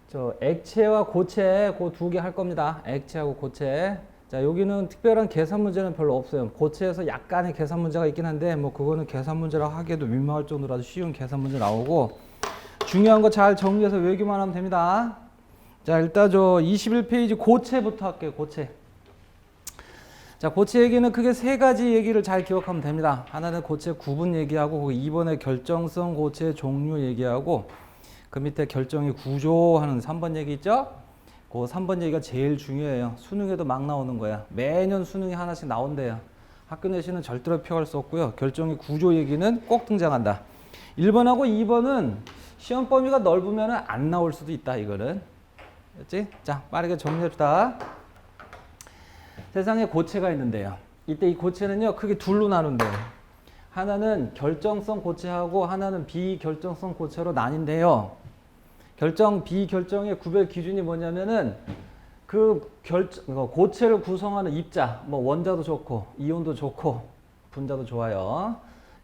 저 액체와 고체 그 두 개 할 겁니다. 액체하고 고체. 자, 여기는 특별한 계산 문제는 별로 없어요. 고체에서 약간의 계산 문제가 있긴 한데 뭐 그거는 계산 문제라고 하기에도 민망할 정도로 아주 쉬운 계산 문제 나오고, 중요한 거 잘 정리해서 외우기만 하면 됩니다. 자, 일단 저 21페이지 고체부터 할게요. 고체. 자, 고체 얘기는 크게 세 가지 얘기를 잘 기억하면 됩니다. 하나는 고체 구분 얘기하고, 2번에 결정성 고체 종류 얘기하고, 그 밑에 결정의 구조 하는 3번 얘기 있죠? 그 3번 얘기가 제일 중요해요. 수능에도 막 나오는 거야. 매년 수능이 하나씩 나온대요. 학교 내시는 절대로 피할 수 없고요. 결정의 구조 얘기는 꼭 등장한다. 1번하고 2번은 시험 범위가 넓으면 안 나올 수도 있다. 이거는. 그렇지? 자, 빠르게 정리합시다. 세상에 고체가 있는데요. 이때 이 고체는요, 크게 둘로 나눈대요. 하나는 결정성 고체하고 하나는 비결정성 고체로 나뉜대요. 비결정의 구별 기준이 뭐냐면은 고체를 구성하는 입자, 뭐 원자도 좋고 이온도 좋고 분자도 좋아요.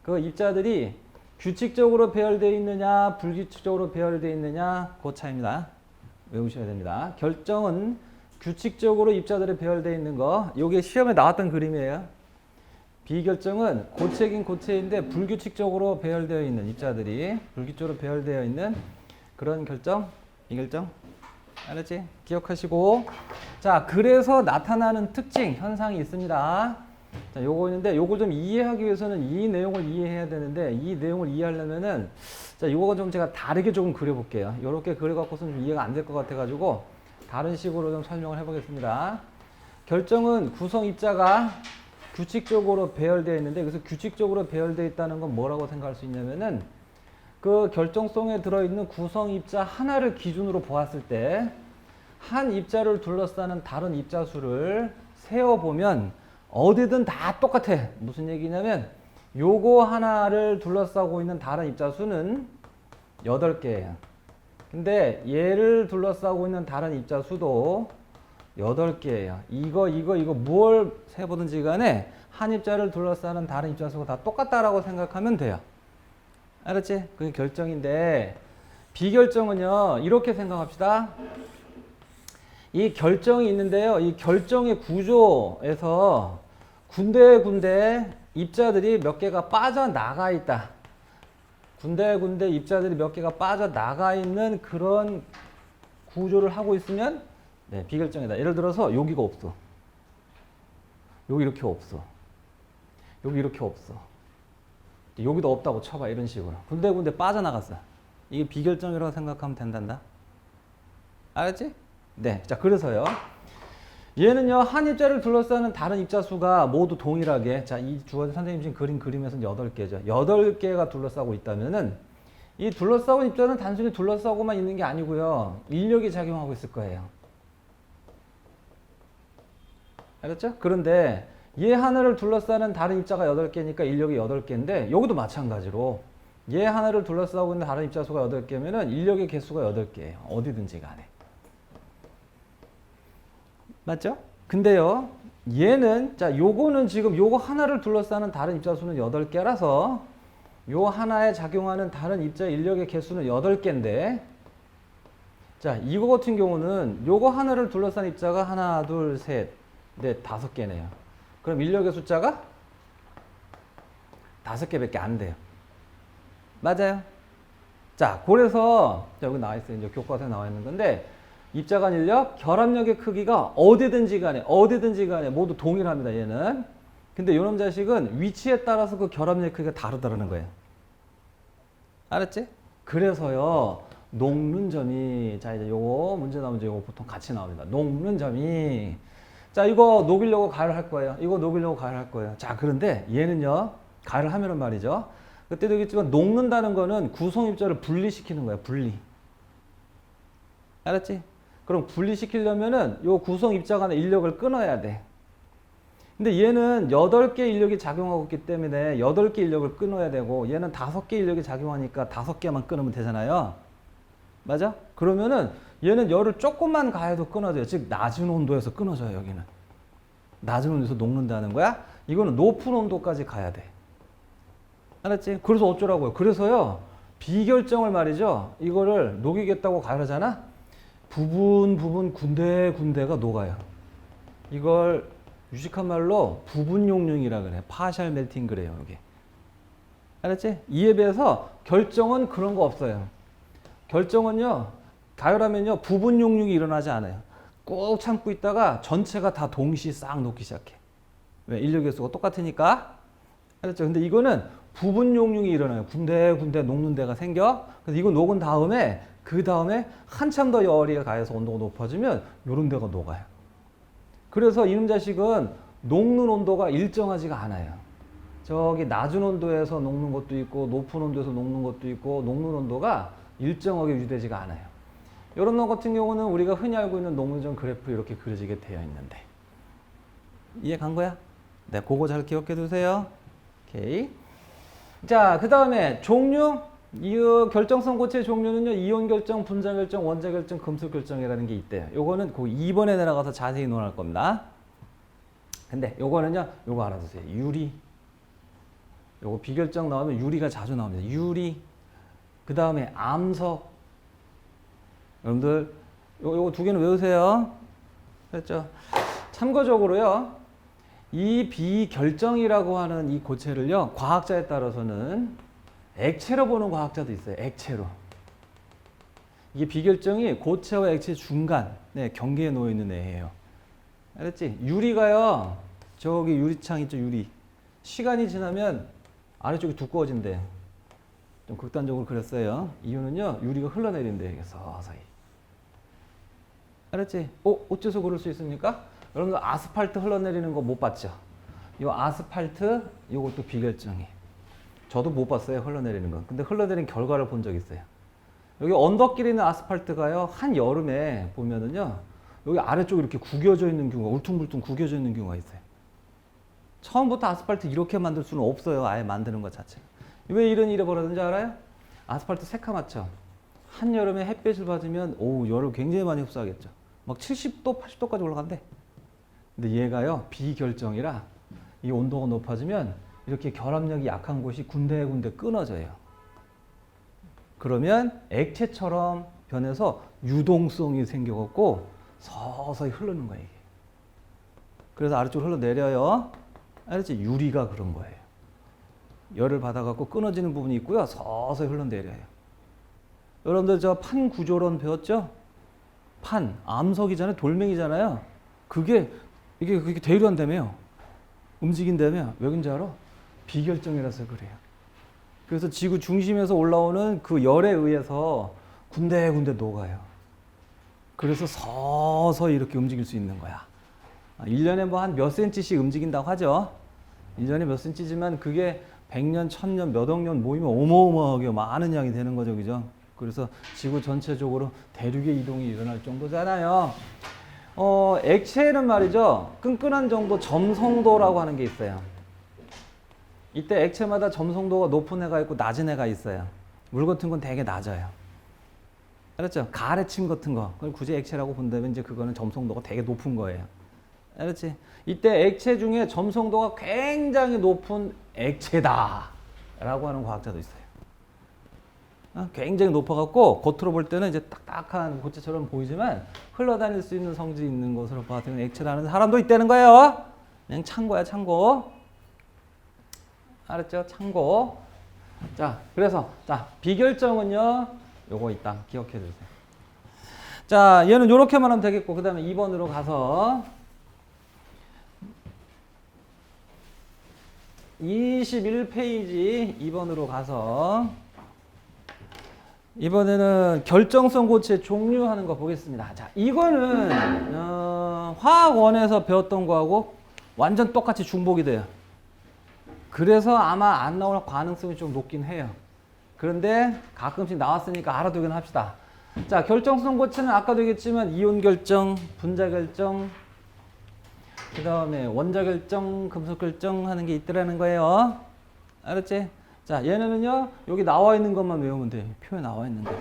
그 입자들이 규칙적으로 배열되어 있느냐 불규칙적으로 배열되어 있느냐 그 차이입니다. 외우셔야 됩니다. 결정은 규칙적으로 입자들이 배열되어 있는 거, 이게 시험에 나왔던 그림이에요. 비결정은 고체긴 고체인데 불규칙적으로 배열되어 있는 입자들이 불규칙적으로 배열되어 있는 그런 결정, 비결정. 알았지? 기억하시고. 자, 그래서 나타나는 특징, 현상이 있습니다. 자, 요거 있는데, 요걸 좀 이해하기 위해서는 이 내용을 이해해야 되는데, 이 내용을 이해하려면은, 자, 요거 좀 제가 다르게 조금 그려볼게요. 요렇게 그려갖고서는 좀 이해가 안 될 것 같아가지고, 다른 식으로 좀 설명을 해보겠습니다. 결정은 구성 입자가 규칙적으로 배열되어 있는데, 그래서 규칙적으로 배열되어 있다는 건 뭐라고 생각할 수 있냐면은, 그 결정성에 들어있는 구성 입자 하나를 기준으로 보았을 때 한 입자를 둘러싸는 다른 입자 수를 세어보면 어디든 다 똑같아. 무슨 얘기냐면 요거 하나를 둘러싸고 있는 다른 입자 수는 8개예요. 근데 얘를 둘러싸고 있는 다른 입자 수도 8개예요. 이거 뭘 세보든지 간에 한 입자를 둘러싸는 다른 입자 수가 다 똑같다라고 생각하면 돼요. 알았지? 그게 결정인데, 비결정은요, 이렇게 생각합시다. 이 결정이 있는데요, 이 결정의 구조에서 군데군데 입자들이 몇 개가 빠져나가 있다. 군데군데 입자들이 몇 개가 빠져나가 있는 그런 구조를 하고 있으면, 네, 비결정이다. 예를 들어서 여기가 없어. 여기 이렇게 없어. 여기 이렇게 없어. 여기도 없다고 쳐봐. 이런 식으로 군데군데 빠져나갔어. 이게 비결정이라고 생각하면 된단다. 알았지? 네. 자, 그래서요, 얘는요, 한 입자를 둘러싸는 다른 입자 수가 모두 동일하게, 자, 이 주어진 선생님 지금 그린 그림에서는 8개죠 8개가 둘러싸고 있다면은 이 둘러싸고 입자는 단순히 둘러싸고만 있는 게 아니고요, 인력이 작용하고 있을 거예요. 알았죠? 그런데 얘 하나를 둘러싸는 다른 입자가 8개니까 인력이 8개인데, 여기도 마찬가지로 얘 하나를 둘러싸고 있는 다른 입자 수가 8개면은 인력의 개수가 8개예요. 어디든지 간에. 맞죠? 근데요, 얘는, 자, 요거는 지금 요거 하나를 둘러싸는 다른 입자 수는 8개라서 요 하나에 작용하는 다른 입자 인력의 개수는 8개인데, 자, 이거 같은 경우는 요거 하나를 둘러싼 입자가 하나, 둘, 셋, 넷, 5개네요. 그럼 인력의 숫자가 5개밖에 안 돼요. 맞아요? 자, 그래서 여기 나와 있어요. 이제 교과서에 나와 있는 건데, 입자 간 인력, 결합력의 크기가 어디든지 간에 모두 동일합니다. 얘는. 근데 요놈 자식은 위치에 따라서 그 결합력의 크기가 다르다는 거예요. 알았지? 그래서요, 녹는 점이, 자, 이제 요거 문제 나오면 요거 보통 같이 나옵니다. 녹는 점이, 자, 이거 녹이려고 가열을 할 거예요. 이거 녹이려고 가열을 할 거예요. 자, 그런데 얘는요, 가열을 하면은 말이죠, 그때도 얘기했지만 녹는다는 거는 구성 입자를 분리시키는 거예요. 분리. 알았지? 그럼 분리시키려면은 요 구성 입자 간의 인력을 끊어야 돼. 근데 얘는 8개 인력이 작용하고 있기 때문에 8개 인력을 끊어야 되고, 얘는 5개 인력이 작용하니까 5개만 끊으면 되잖아요. 맞아? 그러면은 얘는 열을 조금만 가해도 끊어져요. 즉 낮은 온도에서 끊어져요. 여기는 낮은 온도에서 녹는다는 거야. 이거는 높은 온도까지 가야 돼. 알았지? 그래서 어쩌라고요? 그래서요, 비결정을 말이죠. 이거를 녹이겠다고 가르잖아? 부분 군데군데가 녹아요. 이걸 유식한 말로 부분용융이라 그래. 파셜 멜팅 그래요, 이게. 알았지? 이에 비해서 결정은 그런 거 없어요. 결정은요, 가열하면요, 부분용융이 일어나지 않아요. 꾹 참고 있다가 전체가 다 동시에 싹 녹기 시작해. 왜? 인력의 수가 똑같으니까. 알았죠? 근데 이거는 부분용융이 일어나요. 군데군데 녹는 데가 생겨. 그래서 이거 녹은 다음에 그 다음에 한참 더 열이 가해서 온도가 높아지면 이런 데가 녹아요. 그래서 이놈 자식은 녹는 온도가 일정하지가 않아요. 저기 낮은 온도에서 녹는 것도 있고 높은 온도에서 녹는 것도 있고 녹는 온도가 일정하게 유지되지가 않아요. 이런 것 같은 경우는 우리가 흔히 알고 있는 녹는전 그래프 이렇게 그려지게 되어 있는데 이해 간 거야? 네, 그거 잘 기억해 두세요. 오케이. 자, 그 다음에 종류. 이 결정성 고체의 종류는요, 이온 결정, 분자 결정, 원자 결정, 금속 결정이라는 게 있대요. 요거는 그 2번에 내려가서 자세히 논할 겁니다. 근데 요거는요, 요거 알아두세요. 유리. 요거 비결정 나오면 유리가 자주 나옵니다. 유리. 그 다음에 암석. 여러분들, 요거 두 개는 외우세요. 그랬죠? 참고적으로요, 이 비결정이라고 하는 이 고체를요, 과학자에 따라서는 액체로 보는 과학자도 있어요. 액체로. 이게 비결정이 고체와 액체 중간, 네, 경계에 놓여 있는 애예요. 알았지? 유리가요, 저기 유리창 있죠, 유리. 시간이 지나면 아래쪽이 두꺼워진대요. 좀 극단적으로 그렸어요. 이유는요, 유리가 흘러내린대요, 이게 서서히. 알았지? 어째서 그럴 수 있습니까? 여러분들 아스팔트 흘러내리는 거 못 봤죠? 이 아스팔트, 이것도 비결정이. 저도 못 봤어요, 흘러내리는 거. 근데 흘러내린 결과를 본 적 있어요. 여기 언덕길에 있는 아스팔트가요, 한 여름에 보면은요, 여기 아래쪽에 이렇게 구겨져 있는 경우가, 울퉁불퉁 구겨져 있는 경우가 있어요. 처음부터 아스팔트 이렇게 만들 수는 없어요, 아예 만드는 것 자체가. 왜 이런 일이 벌어졌는지 알아요? 아스팔트 새카맣죠? 한 여름에 햇빛을 받으면, 열을 굉장히 많이 흡수하겠죠. 막 70도, 80도까지 올라간대. 근데 얘가요, 비결정이라 이 온도가 높아지면 이렇게 결합력이 약한 곳이 군데군데 끊어져요. 그러면 액체처럼 변해서 유동성이 생겨갖고 서서히 흐르는 거예요. 이게. 그래서 아래쪽으로 흘러내려요. 알았지? 유리가 그런 거예요. 열을 받아갖고 끊어지는 부분이 있고요. 서서히 흘러내려요. 여러분들 저 판 구조론 배웠죠? 판, 암석이잖아요. 돌멩이잖아요. 그게 대류한다며요. 움직인다며. 왜인지 알아? 비결정이라서 그래요. 그래서 지구 중심에서 올라오는 그 열에 의해서 군데군데 녹아요. 그래서 서서히 이렇게 움직일 수 있는 거야. 1년에 뭐 한 몇 센치씩 움직인다고 하죠. 1년에 몇 센치지만 그게 100년, 1000년, 몇 억 년 모이면 어마어마하게 많은 양이 되는 거죠. 그죠? 그래서 지구 전체적으로 대륙의 이동이 일어날 정도잖아요. 액체는 말이죠. 끈끈한 정도 점성도라고 하는 게 있어요. 이때 액체마다 점성도가 높은 애가 있고 낮은 애가 있어요. 물 같은 건 되게 낮아요. 알았죠? 가래침 같은 거. 그걸 굳이 액체라고 본다면 이제 그거는 점성도가 되게 높은 거예요. 알았지? 이때 액체 중에 점성도가 굉장히 높은 액체다. 라고 하는 과학자도 있어요. 굉장히 높아갖고 겉으로 볼 때는 이제 딱딱한 고체처럼 보이지만 흘러다닐 수 있는 성질이 있는 것으로 봐서는 액체라는 사람도 있다는 거예요. 그냥 참고야, 참고. 알았죠? 참고. 자, 그래서 비결정은요, 요거 있다. 기억해 주세요. 자, 얘는 요렇게만 하면 되겠고, 그 다음에 2번으로 가서 21페이지 2번으로 가서 이번에는 결정성 고체 종류하는 거 보겠습니다. 자, 이거는 화학원에서 배웠던 거하고 완전 똑같이 중복이 돼요. 그래서 아마 안 나올 가능성이 좀 높긴 해요. 그런데 가끔씩 나왔으니까 알아두긴 합시다. 자, 결정성 고체는 아까도 얘기했지만 이온 결정, 분자 결정, 그 다음에 원자 결정, 금속 결정 하는 게 있더라는 거예요. 알았지? 자, 얘네는요, 여기 나와 있는 것만 외우면 돼. 표에 나와 있는 거.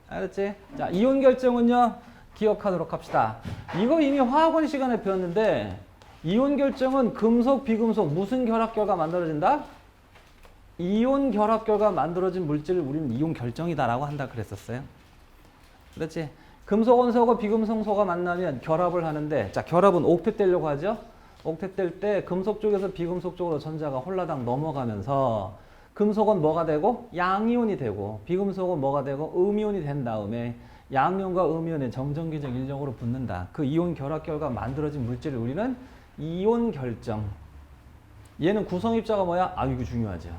알았지? 자, 이온 결정은요, 기억하도록 합시다. 이거 이미 화학원 시간에 배웠는데, 이온 결정은 금속, 비금속, 무슨 결합 결과 만들어진다? 이온 결합 결과 만들어진 물질을 우리는 이온 결정이다라고 한다 그랬었어요. 그렇지? 금속 원소하고 비금속 원소가 만나면 결합을 하는데, 자, 결합은 옥텟되려고 하죠? 옥텟될 때 금속 쪽에서 비금속 쪽으로 전자가 홀라당 넘어가면서 금속은 뭐가 되고? 양이온이 되고, 비금속은 뭐가 되고? 음이온이 된 다음에 양이온과 음이온의 정전기적 일정으로 붙는다. 그 이온 결합 결과 만들어진 물질을 우리는 이온 결정. 얘는 구성입자가 뭐야? 아, 이거 중요하죠.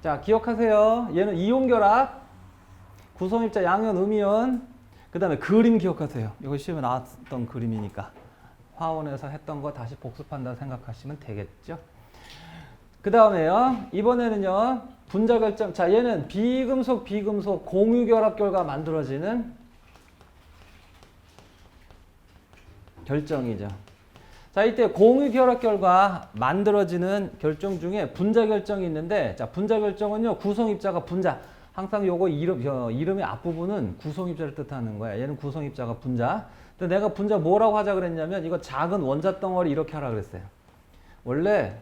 자, 기억하세요. 얘는 이온 결합, 구성입자 양이온, 음이온. 그 다음에 그림 기억하세요. 이거 시험에 나왔던 그림이니까. 화원에서 했던 거 다시 복습한다 생각하시면 되겠죠. 그 다음에요. 이번에는요. 분자 결정. 자, 얘는 비금속 공유 결합 결과 만들어지는 결정이죠. 자, 이때 공유 결합 결과 만들어지는 결정 중에 분자 결정이 있는데, 자, 분자 결정은요. 구성입자가 분자. 항상 요거 이름의 앞부분은 구성입자를 뜻하는 거야. 얘는 구성입자가 분자. 근데 내가 분자 뭐라고 하자 그랬냐면, 이거 작은 원자 덩어리 이렇게 하라 그랬어요. 원래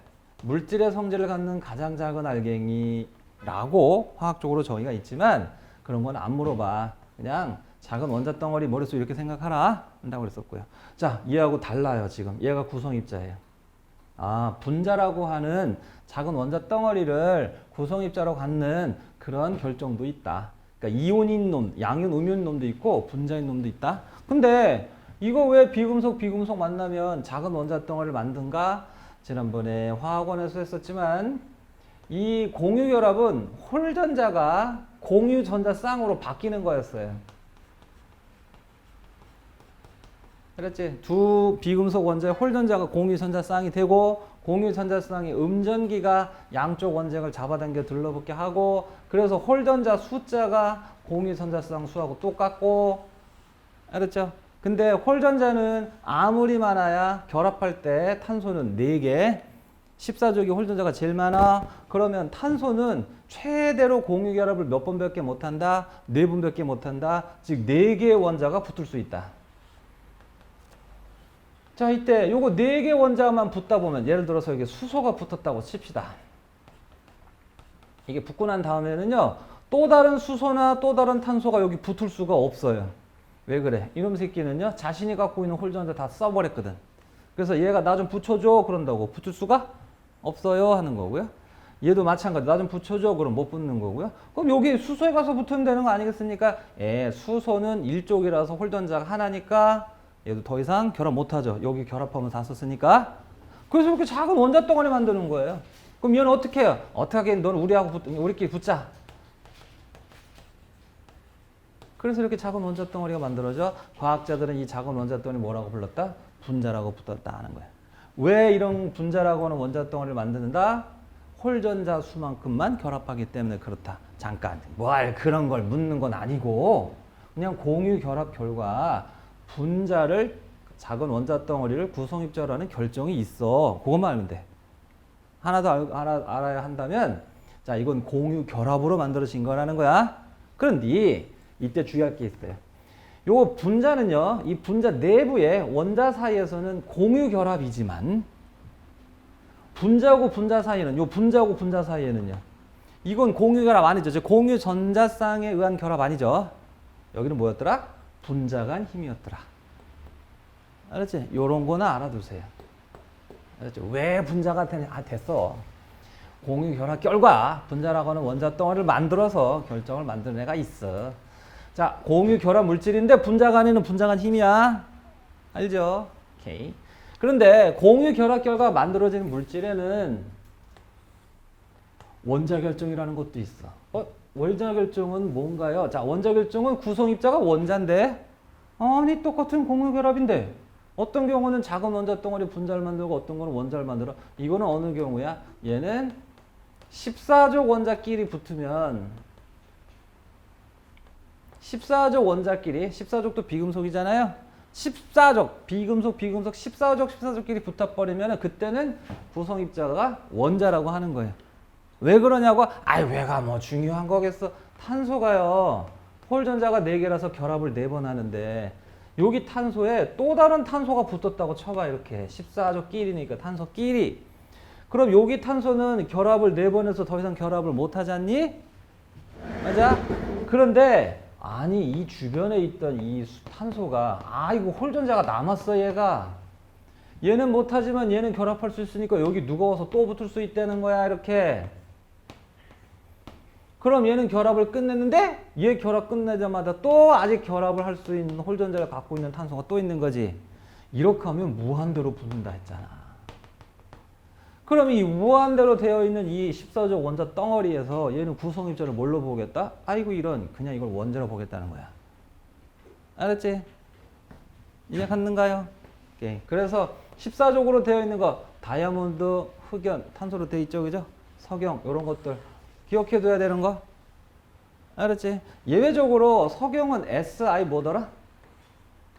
물질의 성질을 갖는 가장 작은 알갱이라고 화학적으로 정의가 있지만, 그런 건 안 물어봐. 그냥 작은 원자 덩어리 머릿속에 이렇게 생각하라 한다고 그랬었고요. 자, 얘하고 달라요. 지금 얘가 구성입자예요. 아, 분자라고 하는 작은 원자 덩어리를 구성입자로 갖는 그런 결정도 있다. 그러니까 이온인 놈, 양이온, 음이온 놈도 있고 분자인 놈도 있다. 근데 이거 왜 비금속 만나면 작은 원자 덩어리를 만든가? 지난번에 화학원에서 했었지만, 이 공유 결합은 홀전자가 공유 전자 쌍으로 바뀌는 거였어요. 그렇지? 두 비금속 원자의 홀전자가 공유 전자 쌍이 되고, 공유 전자 쌍이 음전기가 양쪽 원자를 잡아당겨 들러붙게 하고, 그래서 홀전자 숫자가 공유 전자 쌍 수하고 똑같고, 알았죠? 근데 홀전자는 아무리 많아야 결합할 때 탄소는 4개, 14족이 홀전자가 제일 많아. 그러면 탄소는 최대로 공유 결합을 몇 번밖에 못한다? 4번밖에 못한다. 즉 4개의 원자가 붙을 수 있다. 자, 이때 요거 4개 원자만 붙다 보면, 예를 들어서 이게 수소가 붙었다고 칩시다. 이게 붙고 난 다음에는요, 또 다른 수소나 또 다른 탄소가 여기 붙을 수가 없어요. 왜 그래? 이놈 새끼는요, 자신이 갖고 있는 홀전자 다 써버렸거든. 그래서 얘가 나 좀 붙여줘 그런다고 붙을 수가 없어요 하는 거고요. 얘도 마찬가지. 나 좀 붙여줘 그럼 못 붙는 거고요. 그럼 여기 수소에 가서 붙으면 되는 거 아니겠습니까? 수소는 1족이라서 홀전자가 하나니까 얘도 더 이상 결합 못하죠. 여기 결합하면 다 썼으니까. 그래서 이렇게 작은 원자 덩어리 만드는 거예요. 그럼 얘는 어떻게 해요? 어떻게 하긴 너는 우리끼리 붙자. 그래서 이렇게 작은 원자 덩어리가 만들어져. 과학자들은 이 작은 원자 덩어리 뭐라고 불렀다? 분자라고 붙었다 하는 거예요. 왜 이런 분자라고 하는 원자 덩어리를 만드는다? 홀전자 수만큼만 결합하기 때문에 그렇다. 잠깐, 뭘 그런 걸 묻는 건 아니고, 그냥 공유 결합 결과 분자를, 작은 원자 덩어리를 구성입자라는 결정이 있어. 그것만 알면 돼. 하나 더 알아야 한다면, 자, 이건 공유 결합으로 만들어진 거라는 거야. 그런데 이때 주의할 게 있어요. 요 분자는요, 이 분자 내부에 원자 사이에서는 공유 결합이지만, 분자하고 분자 사이에는, 요 분자하고 분자 사이에는요, 이건 공유 결합 아니죠. 즉 공유 전자쌍에 의한 결합 아니죠. 여기는 뭐였더라? 분자 간 힘이었더라. 알았지? 요런 거나 알아두세요. 알았죠? 왜 분자가 됐어? 공유 결합 결과 분자라고 하는 원자 덩어리를 만들어서 결정을 만드는 애가 있어. 자, 공유 결합 물질인데 분자가 아니는 분자 간 힘이야. 알죠? 오케이. 그런데 공유 결합 결과 만들어지는 물질에는 원자 결정이라는 것도 있어. 원자 결정은 뭔가요? 자, 원자 결정은 구성입자가 원자인데, 아니 똑같은 공유 결합인데 어떤 경우는 작은 원자 덩어리 분자를 만들고 어떤 거는 원자를 만들어. 이거는 어느 경우야? 얘는 14족 원자끼리 붙으면, 14족 원자끼리, 14족도 비금속이잖아요. 14족 비금속 14족끼리 붙어버리면 그때는 구성입자가 원자라고 하는 거예요. 왜 그러냐고? 왜가 뭐 중요한 거겠어. 탄소가요, 홀전자가 4개라서 결합을 4번 하는데, 여기 탄소에 또 다른 탄소가 붙었다고 쳐봐. 이렇게 14족끼리니까 탄소끼리. 그럼 여기 탄소는 결합을 4번에서 더 이상 결합을 못 하지 않니? 맞아? 그런데 아니 이 주변에 있던 이 탄소가 이거 홀전자가 남았어 얘가. 얘는 못하지만 얘는 결합할 수 있으니까 여기 누가 와서 또 붙을 수 있다는 거야 이렇게. 그럼 얘는 결합을 끝냈는데 얘 결합 끝내자마자 또 아직 결합을 할 수 있는 홀전자를 갖고 있는 탄소가 또 있는 거지. 이렇게 하면 무한대로 붙는다 했잖아. 그럼 이 무한대로 되어 있는 이 14족 원자 덩어리에서 얘는 구성입자를 뭘로 보겠다? 아이고 이런 그냥 이걸 원자로 보겠다는 거야. 알았지? 이해 갔는가요? 오케이. 그래서 14족으로 되어 있는 거 다이아몬드, 흑연, 탄소로 되어 있죠. 그죠? 석영 이런 것들 기억해 둬야 되는 거. 알았지? 예외적으로 석영은 Si 뭐더라?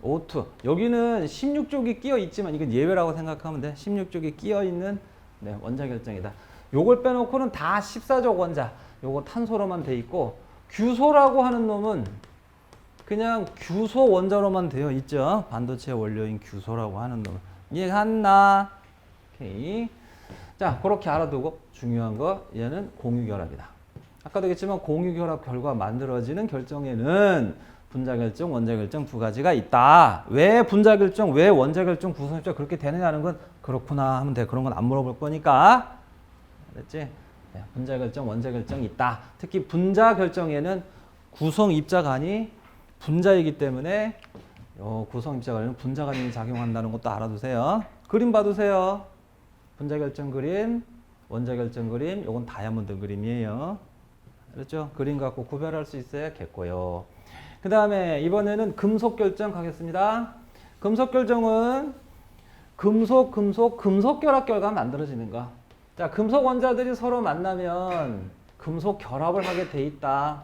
O2. 여기는 16족이 끼어 있지만 이건 예외라고 생각하면 돼. 16족이 끼어 있는 원자 결정이다. 요걸 빼놓고는 다 14족 원자. 요거 탄소로만 돼 있고 규소라고 하는 놈은 그냥 규소 원자로만 되어 있죠. 반도체 원료인 규소라고 하는 놈. 이해갔나? 오케이. 자, 그렇게 알아두고 중요한 거 얘는 공유결합이다. 아까도 얘기했지만 공유결합 결과 만들어지는 결정에는 분자결정, 원자결정 두 가지가 있다. 왜 분자결정, 왜 원자결정, 구성입자 그렇게 되느냐는 건 그렇구나 하면 돼. 그런 건 안 물어볼 거니까. 알았지? 네, 분자결정, 원자결정이 있다. 특히 분자결정에는 구성입자간이 분자이기 때문에 구성입자간에는 분자간이 작용한다는 것도 알아두세요. 그림 봐두세요. 분자결정 그림, 원자결정 그림, 요건 다이아몬드 그림이에요. 그렇죠? 그림 갖고 구별할 수 있어야겠고요. 그 다음에 이번에는 금속결정 가겠습니다. 금속결정은 금속 결합 결과가 만들어지는 거. 자, 금속 원자들이 서로 만나면 금속 결합을 하게 돼 있다.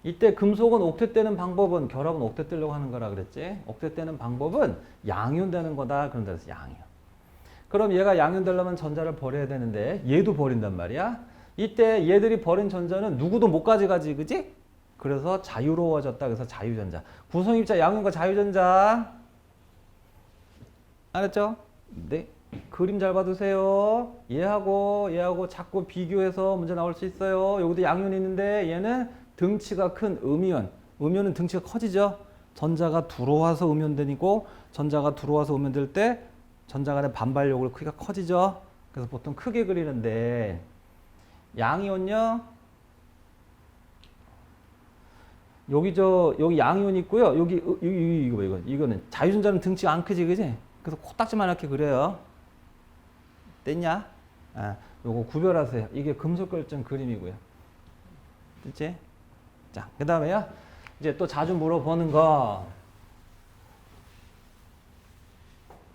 이때 금속은 옥텟되는 방법은 결합은 옥텟되려고 하는 거라 그랬지. 옥텟되는 방법은 양이온되는 거다. 그런 데서 양이온. 그럼 얘가 양이온되려면 전자를 버려야 되는데 얘도 버린단 말이야. 이때 얘들이 버린 전자는 누구도 못 가져가지, 그지? 그래서 자유로워졌다. 그래서 자유전자. 구성입자 양이온과 자유전자. 알았죠? 네. 그림 잘 봐두세요. 얘하고 자꾸 비교해서 문제 나올 수 있어요. 여기도 양이온이 있는데 얘는 등치가 큰 음이온. 음이온은 등치가 커지죠. 전자가 들어와서 음이온되고 전자가 들어와서 음이온될 때 전자 간의 반발력으로 크기가 커지죠. 그래서 보통 크게 그리는데 양이온요. 여기 양이온 있고요. 여기 이거는 자유전자는 등치가 안 크지, 그지? 그래서 코딱지만 이렇게 그려요. 됐냐? 요거 구별하세요. 이게 금속결정 그림이고요. 됐지? 자, 그 다음에요. 이제 또 자주 물어보는 거.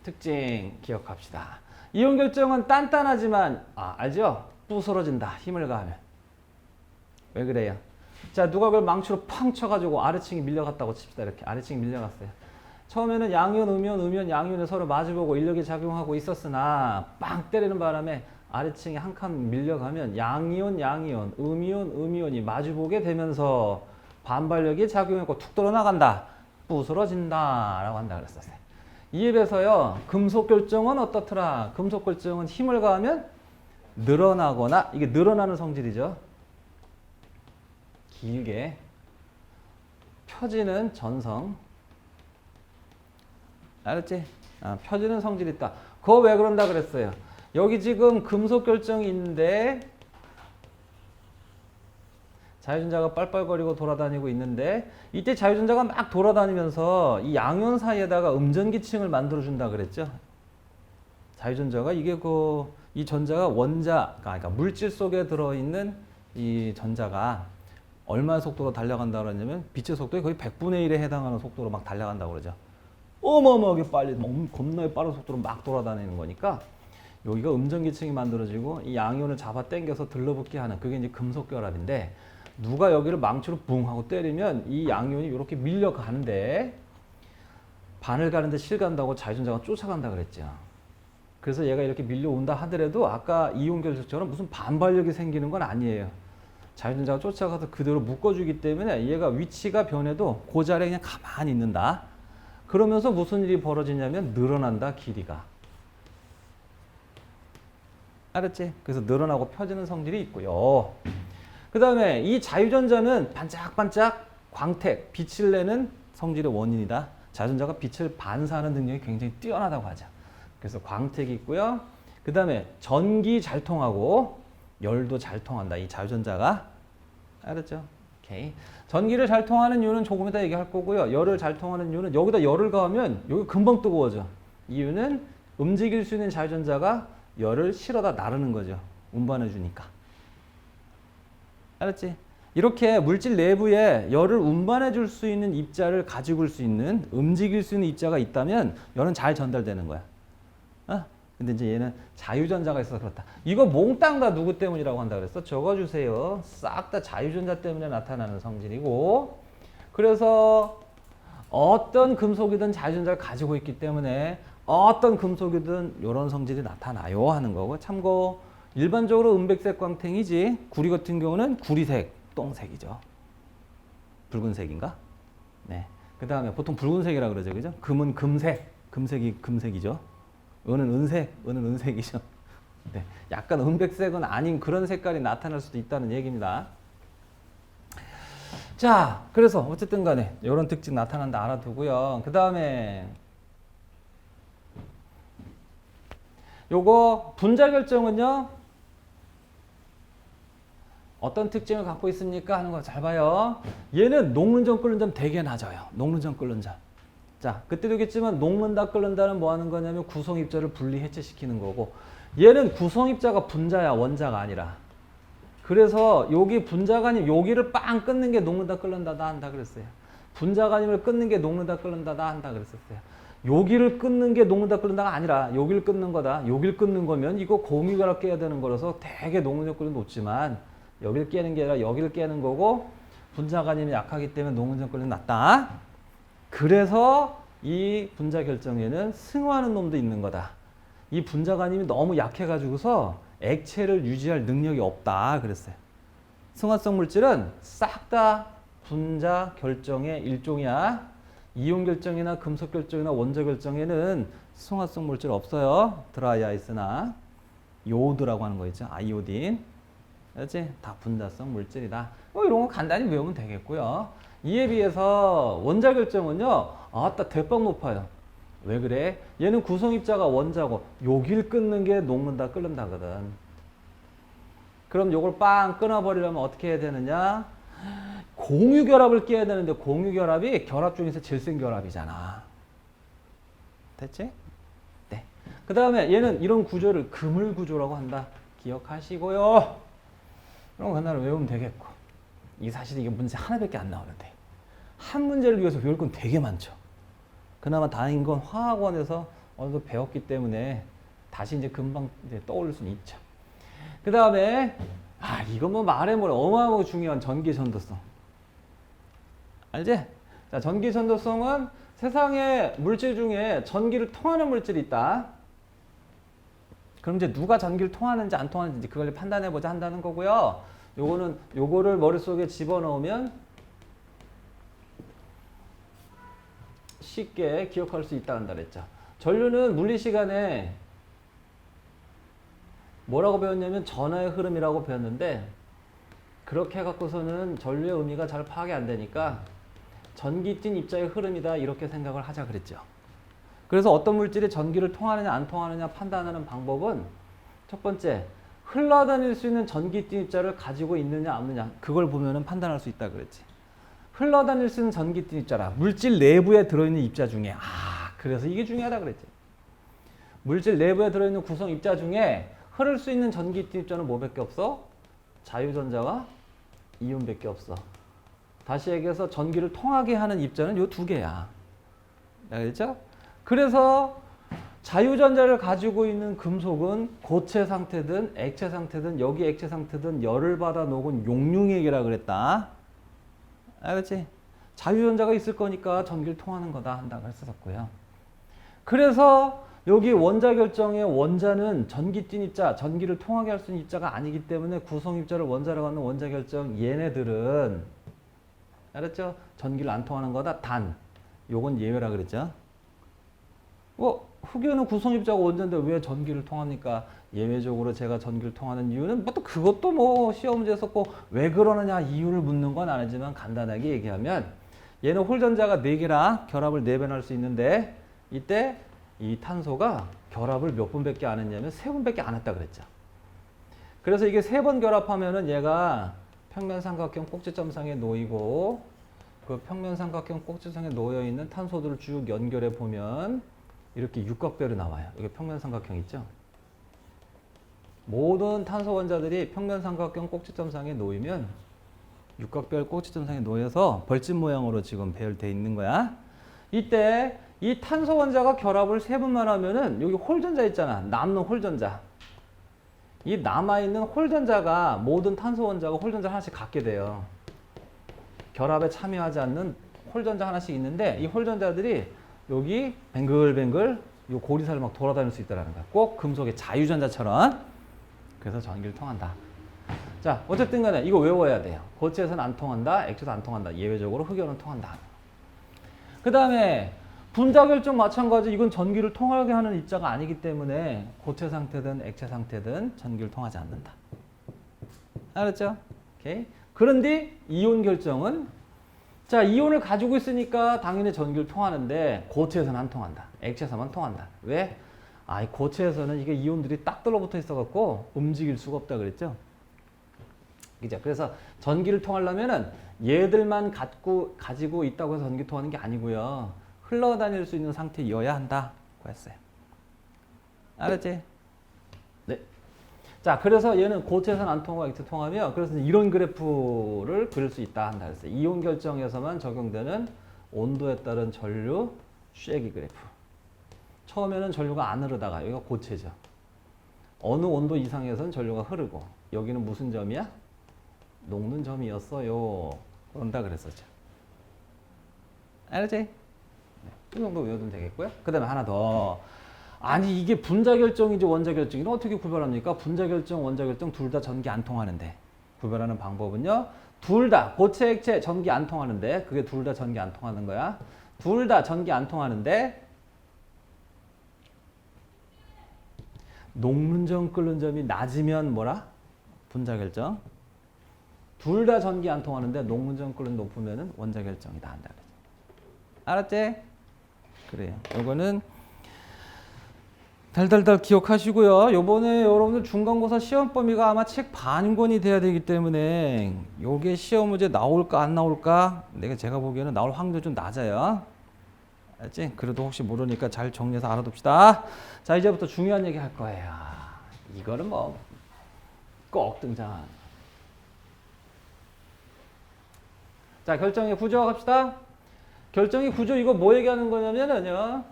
특징 기억합시다. 이온 결정은 단단하지만, 알죠? 부스러진다. 힘을 가하면. 왜 그래요? 자, 누가 그걸 망치로 팡 쳐가지고 아래층이 밀려갔다고 칩시다. 이렇게. 아래층이 밀려갔어요. 처음에는 양이온, 음이온, 양이온이 서로 마주보고 인력이 작용하고 있었으나, 빵 때리는 바람에 아래층이 한 칸 밀려가면 양이온, 음이온이 마주보게 되면서 반발력이 작용했고 툭 떨어나간다. 부스러진다. 라고 한다 그랬었어요. 이에 비해서요. 금속결정은 어떻더라? 금속결정은 힘을 가하면 늘어나거나, 이게 늘어나는 성질이죠. 길게 펴지는 전성. 알았지? 펴지는 성질이 있다. 그거 왜 그런다 그랬어요? 여기 지금 금속결정이 있는데 자유전자가 빨빨거리고 돌아다니고 있는데 이때 자유전자가 막 돌아다니면서 이 양이온 사이에다가 음전기층을 만들어준다 그랬죠. 자유전자가 이게 이 전자가 그러니까 물질 속에 들어있는 이 전자가 얼마나 속도로 달려간다 그러냐면 빛의 속도에 거의 100분의 1에 해당하는 속도로 막 달려간다고 그러죠. 어마어마하게 빨리 겁나게 빠른 속도로 막 돌아다니는 거니까 여기가 음전기층이 만들어지고 이 양이온을 잡아 당겨서 들러붙게 하는 그게 이제 금속결합인데 누가 여기를 망치로 붕 하고 때리면 이 양이온이 이렇게 밀려가는데 반을 가는데 실 간다고 자유전자가 쫓아간다 그랬죠. 그래서 얘가 이렇게 밀려온다 하더라도 아까 이온 결정처럼 무슨 반발력이 생기는 건 아니에요. 자유전자가 쫓아가서 그대로 묶어주기 때문에 얘가 위치가 변해도 그 자리에 그냥 가만히 있는다. 그러면서 무슨 일이 벌어지냐면 늘어난다, 길이가. 알았지? 그래서 늘어나고 펴지는 성질이 있고요. 그 다음에 이 자유전자는 반짝반짝 광택, 빛을 내는 성질의 원인이다. 자유전자가 빛을 반사하는 능력이 굉장히 뛰어나다고 하죠. 그래서 광택이 있고요. 그 다음에 전기 잘 통하고 열도 잘 통한다. 이 자유전자가. 알았죠? 오케이. 전기를 잘 통하는 이유는 조금 이따 얘기할 거고요. 열을 잘 통하는 이유는 여기다 열을 가하면 여기 금방 뜨거워져. 이유는 움직일 수 있는 자유전자가 열을 실어다 나르는 거죠. 운반해 주니까. 알았지? 이렇게 물질 내부에 열을 운반해 줄 수 있는 입자를 가지고 올 수 있는, 움직일 수 있는 입자가 있다면 열은 잘 전달되는 거야. 근데 이제 얘는 자유전자가 있어서 그렇다. 이거 몽땅 다 누구 때문이라고 한다 그랬어? 적어주세요. 싹 다 자유전자 때문에 나타나는 성질이고, 그래서 어떤 금속이든 자유전자를 가지고 있기 때문에 어떤 금속이든 이런 성질이 나타나요 하는 거고, 참고 일반적으로 은백색 광택이지, 구리 같은 경우는 구리색, 똥색이죠. 붉은색인가? 네. 그 다음에 보통 붉은색이라 그러죠, 그죠? 금은 금색, 금색이 금색이죠. 은은 은색, 은은 은색이죠. 네. 약간 은백색은 아닌 그런 색깔이 나타날 수도 있다는 얘기입니다. 자, 그래서 어쨌든 간에 이런 특징 나타난다 알아두고요. 그 다음에 요거 분자 결정은요, 어떤 특징을 갖고 있습니까 하는 거 잘 봐요. 얘는 녹는 점 끓는 점 되게 낮아요. 녹는 점 끓는 점. 자, 그때도 얘기했지만 녹는다 끓는다는 뭐 하는 거냐면 구성입자를 분리 해체시키는 거고, 얘는 구성입자가 분자야, 원자가 아니라. 그래서 여기 분자가 아니면 여기를 빵 끊는 게 녹는다 끓는다다 한다 그랬어요. 분자가 아니면 끊는 게 녹는다 끓는다다 한다 그랬었어요. 여기를 끊는 게 녹는다 끓는다가 아니라 여기를 끊는 거다. 여기를 끊는 거면 이거 공유결합 깨야 되는 거라서 되게 녹는 끓는 높지만 여기를 깨는 게 아니라 여기를 깨는 거고, 분자가 아니면 약하기 때문에 녹는 끓는 낮다. 그래서 이 분자 결정에는 승화하는 놈도 있는 거다. 이 분자간임이 너무 약해가지고서 액체를 유지할 능력이 없다 그랬어요. 승화성 물질은 싹 다 분자 결정의 일종이야. 이온 결정이나 금속 결정이나 원자 결정에는 승화성 물질 없어요. 드라이아이스나 요오드라고 하는 거 있죠. 아이오딘. 그렇지? 다 분자성 물질이다. 이런 거 간단히 외우면 되겠고요. 이에 비해서 원자 결정은요, 아따 대박 높아요. 왜 그래? 얘는 구성입자가 원자고 여길 끊는 게 녹는다 끓는다거든. 그럼 요걸 빵 끊어버리려면 어떻게 해야 되느냐? 공유결합을 깨야 되는데 공유결합이 결합 중에서 제일 센 결합이잖아. 됐지? 네. 그 다음에 얘는 이런 구조를 그물구조라고 한다. 기억하시고요. 그럼 그날 외우면 되겠고. 이 사실 이게 문제 하나밖에 안 나오는데 한 문제를 위해서 배울 건 되게 많죠. 그나마 다행인 건 화학원에서 어느 정도 배웠기 때문에 다시 이제 금방 이제 떠올릴 수는 있죠. 그 다음에 이건 뭐 말해 뭐래 어마어마하게 중요한 전기 전도성. 알지? 자, 전기 전도성은 세상에 물질 중에 전기를 통하는 물질이 있다. 그럼 이제 누가 전기를 통하는지 안 통하는지 그걸 판단해 보자 한다는 거고요. 요거를 머릿속에 집어넣으면 쉽게 기억할 수 있다는 그랬죠. 전류는 물리 시간에 뭐라고 배웠냐면 전하의 흐름이라고 배웠는데, 그렇게 해갖고서는 전류의 의미가 잘 파악이 안 되니까 전기 띤 입자의 흐름이다 이렇게 생각을 하자 그랬죠. 그래서 어떤 물질이 전기를 통하느냐 안 통하느냐 판단하는 방법은 첫 번째, 흘러다닐 수 있는 전기 띤 입자를 가지고 있느냐 없느냐 그걸 보면은 판단할 수 있다 그랬지. 흘러다닐 수 있는 전기 띤 입자라, 물질 내부에 들어있는 입자 중에 그래서 이게 중요하다 그랬지. 물질 내부에 들어있는 구성 입자 중에 흐를 수 있는 전기 띤 입자는 뭐밖에 없어? 자유전자와 이온밖에 없어. 다시 얘기해서 전기를 통하게 하는 입자는 요 두 개야. 알겠죠? 그래서 자유전자를 가지고 있는 금속은 고체 상태든 액체 상태든 여기 액체 상태든 열을 받아 녹은 용융액이라 그랬다. 알겠지? 자유전자가 있을 거니까 전기를 통하는 거다 한다고 했었고요. 그래서 여기 원자 결정의 원자는 전기 띤 입자, 전기를 통하게 할 수 있는 입자가 아니기 때문에 구성 입자를 원자라고 하는 원자 결정 얘네들은 알았죠? 전기를 안 통하는 거다. 단 요건 예외라 그랬죠. 흑연은 구성입자가 원자인데 왜 전기를 통합니까? 예외적으로 제가 전기를 통하는 이유는 뭐 또 그것도 뭐 시험 문제에 썼고 왜 그러느냐 이유를 묻는 건 아니지만 간단하게 얘기하면 얘는 홀전자가 4개라 결합을 4번 할 수 있는데 이때 이 탄소가 결합을 몇 번밖에 안 했냐면 3번밖에 안 했다 그랬죠. 그래서 이게 3번 결합하면은 얘가 평면 삼각형 꼭지점상에 놓이고 그 평면 삼각형 꼭지점상에 놓여 있는 탄소들을 쭉 연결해 보면 이렇게 육각별이 나와요. 이게 평면 삼각형 있죠? 모든 탄소 원자들이 평면 삼각형 꼭지점상에 놓이면 육각별 꼭지점상에 놓여서 벌집 모양으로 지금 배열되어 있는 거야. 이때 이 탄소 원자가 결합을 3번만 하면은 여기 홀전자 있잖아. 남는 홀전자. 이 남아있는 홀전자가 모든 탄소 원자가 홀전자 하나씩 갖게 돼요. 결합에 참여하지 않는 홀전자 하나씩 있는데 이 홀전자들이 여기 뱅글뱅글 이 고리사를 막 돌아다닐 수 있다는 거야. 꼭 금속의 자유전자처럼. 그래서 전기를 통한다. 자, 어쨌든 간에 이거 외워야 돼요. 고체에서는 안 통한다. 액체도 안 통한다. 예외적으로 흑연은 통한다. 그 다음에 분자결정 마찬가지. 이건 전기를 통하게 하는 입자가 아니기 때문에 고체 상태든 액체 상태든 전기를 통하지 않는다. 알았죠? 오케이. 그런데 이온 결정은 자, 이온을 가지고 있으니까 당연히 전기를 통하는데 고체에서는 안 통한다. 액체에서만 통한다. 왜? 이 고체에서는 이게 이온들이 딱 들러붙어 있어갖고 움직일 수가 없다 그랬죠? 그죠? 그래서 전기를 통하려면은 얘들만 가지고 있다고 해서 전기 통하는 게 아니고요. 흘러다닐 수 있는 상태여야 한다. 그랬어요. 알았지? 네. 자, 그래서 얘는 고체에서는 안 통하고 액체 통하며 그래서 이런 그래프를 그릴 수 있다 한다 그랬어요. 이온 결정에서만 적용되는 온도에 따른 전류 쉐기 그래프. 처음에는 전류가 안 흐르다가 여기가 고체죠. 어느 온도 이상에서는 전류가 흐르고 여기는 무슨 점이야? 녹는 점이었어요. 그런다 그랬었죠. 알았지? 네. 이 정도 외워두면 되겠고요. 그 다음에 하나 더. 아니 이게 분자결정이지 원자결정이는 어떻게 구별합니까? 분자결정, 원자결정 둘 다 전기 안 통하는데 구별하는 방법은요. 둘 다 고체, 액체 전기 안 통하는데 그게 둘 다 전기 안 통하는 거야. 둘 다 전기 안 통하는데 녹는 점, 끓는 점이 낮으면 뭐라? 분자결정. 둘 다 전기 안 통하는데 녹는 점, 끓는 높으면 원자결정이다 한다. 알았지? 그래요. 요거는 달달달 기억하시고요. 요번에 여러분들 중간고사 시험 범위가 아마 책 반 권이 돼야 되기 때문에 요게 시험 문제 나올까 안 나올까? 제가 보기에는 나올 확률이 좀 낮아요. 알지? 그래도 혹시 모르니까 잘 정리해서 알아둡시다. 자, 이제부터 중요한 얘기 할 거예요. 이거는 뭐 꼭 등장한. 자, 결정의 구조 갑시다. 결정의 구조 이거 뭐 얘기하는 거냐면요.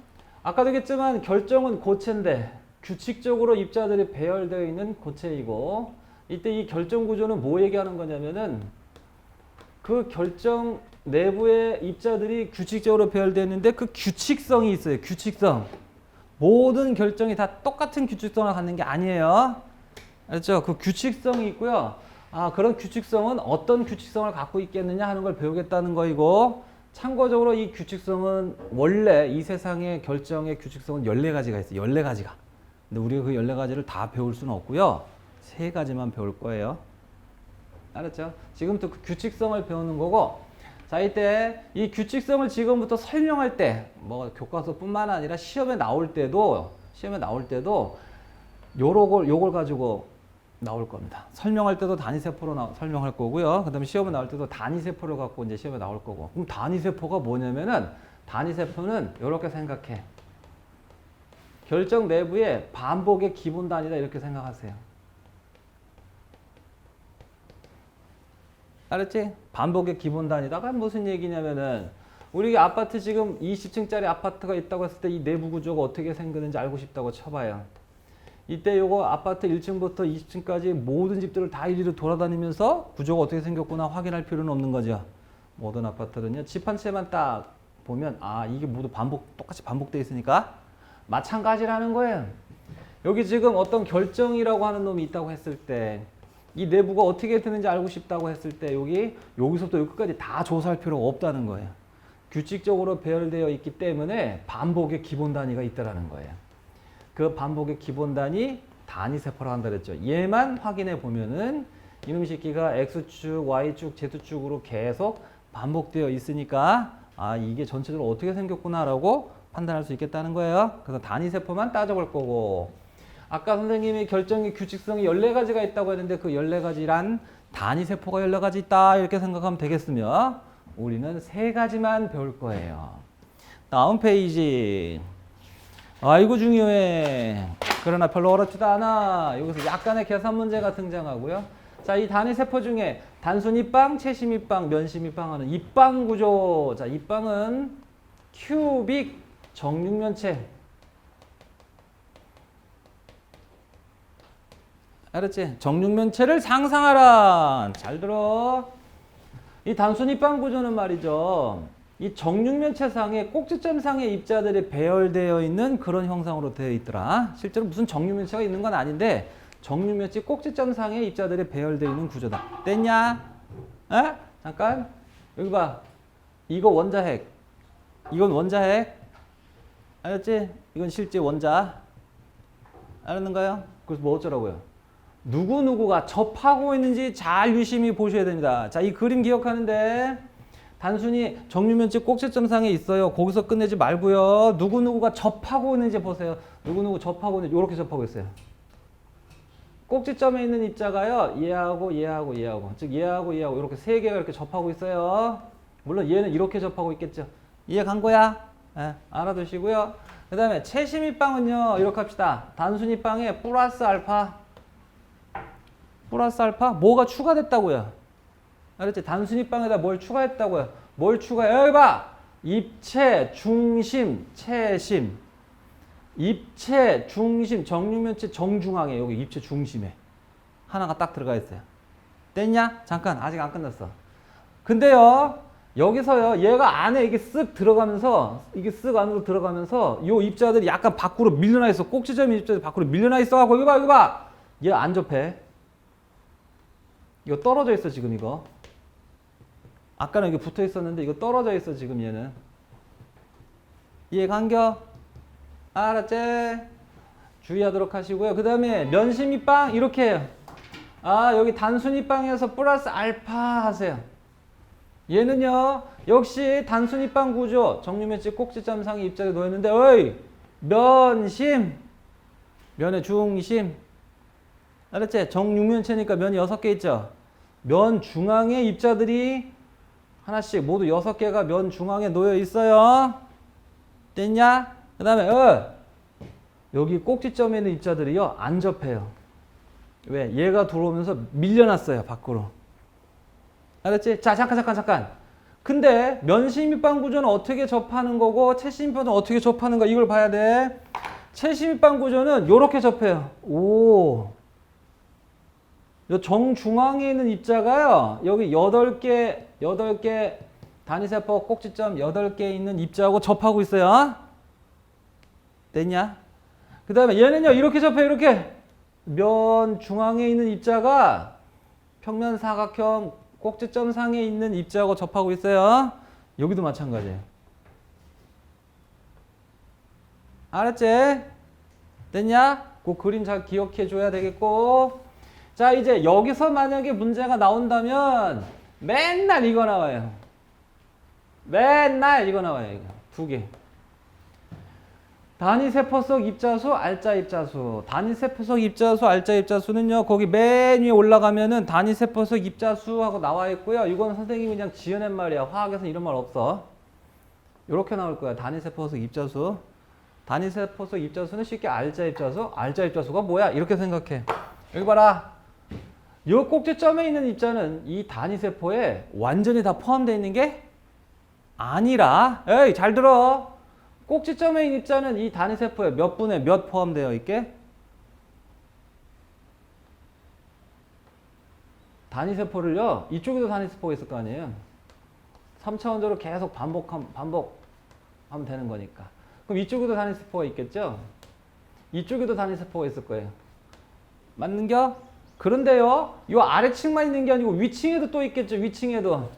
아까도 얘기했지만 결정은 고체인데 규칙적으로 입자들이 배열되어 있는 고체이고 이때 이 결정 구조는 뭐 얘기하는 거냐면은 그 결정 내부의 입자들이 규칙적으로 배열되어 있는데 그 규칙성이 있어요. 규칙성. 모든 결정이 다 똑같은 규칙성을 갖는 게 아니에요. 알죠? 그 규칙성이 있고요. 그런 규칙성은 어떤 규칙성을 갖고 있겠느냐 하는 걸 배우겠다는 거이고 참고적으로 이 규칙성은 원래 이 세상의 결정의 규칙성은 14가지가 있어요. 14가지가. 근데 우리가 그 14가지를 다 배울 수는 없고요. 3가지만 배울 거예요. 알았죠? 지금부터 그 규칙성을 배우는 거고 자, 이때 이 규칙성을 지금부터 설명할 때 뭐 교과서뿐만 아니라 시험에 나올 때도 요걸 가지고 나올 겁니다. 설명할 때도 단위세포로 설명할 거고요. 그 다음에 시험에 나올 때도 단위세포를 갖고 이제 시험에 나올 거고. 그럼 단위세포가 뭐냐면은 단위세포는 이렇게 생각해. 결정 내부의 반복의 기본 단위다 이렇게 생각하세요. 알았지? 반복의 기본 단위다가 무슨 얘기냐면은 우리 아파트 지금 20층짜리 아파트가 있다고 했을 때 이 내부 구조가 어떻게 생기는지 알고 싶다고 쳐봐요. 이때 요거 아파트 1층부터 20층까지 모든 집들을 다 일일이 돌아다니면서 구조가 어떻게 생겼구나 확인할 필요는 없는 거죠. 모든 아파트는요. 집 한 채만 딱 보면 이게 모두 똑같이 반복되어 있으니까 마찬가지라는 거예요. 여기 지금 어떤 결정이라고 하는 놈이 있다고 했을 때 이 내부가 어떻게 되는지 알고 싶다고 했을 때 여기서부터 여기까지 다 조사할 필요가 없다는 거예요. 규칙적으로 배열되어 있기 때문에 반복의 기본 단위가 있다라는 거예요. 그 반복의 기본 단위 단위세포라고 한다 그랬죠. 얘만 확인해 보면은 이놈 새끼가 X축, Y축, Z축으로 계속 반복되어 있으니까 아 이게 전체적으로 어떻게 생겼구나라고 판단할 수 있겠다는 거예요. 그래서 단위세포만 따져볼 거고 아까 선생님이 결정의 규칙성이 14가지가 있다고 했는데 그 14가지란 단위세포가 14가지 있다 이렇게 생각하면 되겠으며 우리는 3가지만 배울 거예요. 다음 페이지. 아이고 중요해. 그러나 별로 어렵지도 않아. 여기서 약간의 계산 문제가 등장하고요. 자, 이 단위세포 중에 단순입방, 채심입방, 면심입방 하는 입방 구조. 자, 입방은 큐빅 정육면체. 알았지? 정육면체를 상상하라. 잘 들어. 이 단순입방 구조는 말이죠. 이 정육면체상에 꼭지점상의 입자들이 배열되어 있는 그런 형상으로 되어 있더라. 실제로 무슨 정육면체가 있는 건 아닌데 정육면체 꼭지점상의 입자들이 배열되어 있는 구조다. 됐냐? 에? 잠깐. 여기 봐. 이거 원자핵. 이건 원자핵. 알았지? 이건 실제 원자. 알았는가요? 그래서 뭐 어쩌라고요? 누구누구가 접하고 있는지 잘 유심히 보셔야 됩니다. 자, 이 그림 기억하는데 단순히 정육면체 꼭지점상에 있어요. 거기서 끝내지 말고요. 누구누구가 접하고 있는지 보세요. 누구누구 접하고 있는지 이렇게 접하고 있어요. 꼭지점에 있는 입자가요. 얘하고 얘하고 얘하고 즉 얘하고 얘하고 이렇게 3개가 이렇게 접하고 있어요. 물론 얘는 이렇게 접하고 있겠죠. 이해 간 거야? 네, 알아두시고요. 그 다음에 채심입방은요. 이렇게 합시다. 단순입방에 플러스 알파 뭐가 추가됐다고요? 알았지? 단순입방에다 뭘 추가했다고요? 뭘 추가해? 여기 봐! 입체, 중심, 채심. 입체, 중심, 정육면체 정중앙에 여기 입체 중심에 하나가 딱 들어가 있어요. 됐냐? 잠깐 아직 안 끝났어. 근데요 여기서요 얘가 안에 이게 쓱 들어가면서 이게 쓱 안으로 들어가면서 요 입자들이 약간 밖으로 밀려나 있어. 꼭지점 입자들이 밖으로 밀려나 있어 갖고 이거 봐 얘 안 접해. 이거 떨어져 있어 지금 이거. 아까는 이게 붙어 있었는데 이거 떨어져 있어 지금 얘는. 이해 간겨? 알았지? 주의하도록 하시고요. 그 다음에 면심입방 이렇게 해요. 아 여기 단순입방에서 플러스 알파 하세요. 얘는요 역시 단순입방 구조 정육면체 꼭지점상에 입자에 놓였는데 어이 면심 면의 중심 알았지? 정육면체니까 면이 6개 있죠. 면 중앙에 입자들이 하나씩 모두 6개가 면 중앙에 놓여 있어요. 됐냐? 그 다음에 여기 꼭지점에 있는 입자들이요 안 접해요. 왜? 얘가 들어오면서 밀려났어요 밖으로. 알았지? 자 잠깐. 근데 면심입방 구조는 어떻게 접하는 거고 채심입방은 어떻게 접하는가 이걸 봐야 돼. 채심입방 구조는 요렇게 접해요. 오. 요 정중앙에 있는 입자가요 여기 8개 단위세포 꼭지점 8개 있는 입자하고 접하고 있어요. 됐냐? 그 다음에 얘는요 이렇게 접해요. 이렇게 면 중앙에 있는 입자가 평면 사각형 꼭지점 상에 있는 입자하고 접하고 있어요. 여기도 마찬가지예요. 알았지? 됐냐? 그 그림 잘 기억해 줘야 되겠고. 자 이제 여기서 만약에 문제가 나온다면 맨날 이거 나와요. 맨날 이거 나와요. 이거 2개. 단위세포 속 입자수, 알짜 입자수. 단위세포 속 입자수, 알짜 입자수는요. 거기 맨 위에 올라가면은 단위세포 속 입자수하고 나와 있고요. 이건 선생님이 그냥 지어낸 말이야. 화학에서는 이런 말 없어. 이렇게 나올 거야. 단위세포 속 입자수. 단위세포 속 입자수는 쉽게 알짜 입자수. 알짜 입자수가 뭐야? 이렇게 생각해. 여기 봐라. 이 꼭지점에 있는 입자는 이 단위세포에 완전히 다 포함되어 있는 게 아니라 에이 잘 들어. 꼭지점에 있는 입자는 이 단위세포에 몇 분의 몇 포함되어 있게? 단위세포를요 이쪽에도 단위세포가 있을 거 아니에요. 3차원적으로 계속 반복하면 되는 거니까. 그럼 이쪽에도 단위세포가 있겠죠? 이쪽에도 단위세포가 있을 거예요. 맞는겨? 그런데요, 이 아래층만 있는 게 아니고 위층에도 또 있겠죠. 위층에도.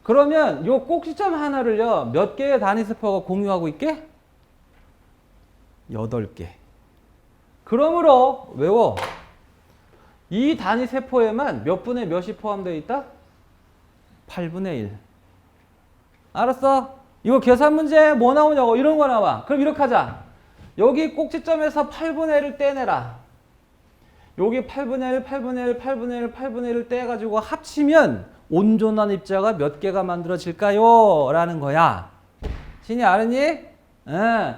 그러면 이 꼭지점 하나를요, 몇 개의 단위세포가 공유하고 있게? 8개. 그러므로 외워. 이 단위 세포에만 몇 분의 몇이 포함되어 있다? 8분의 1. 알았어? 이거 계산 문제 뭐 나오냐고 이런 거 나와. 그럼 이렇게 하자. 여기 꼭지점에서 8분의 1을 떼내라. 여기 8분의 1, 8분의 1, 8분의 1, 8분의 1을 떼가지고 합치면 온전한 입자가 몇 개가 만들어질까요? 라는 거야. 신이 알았니? 예.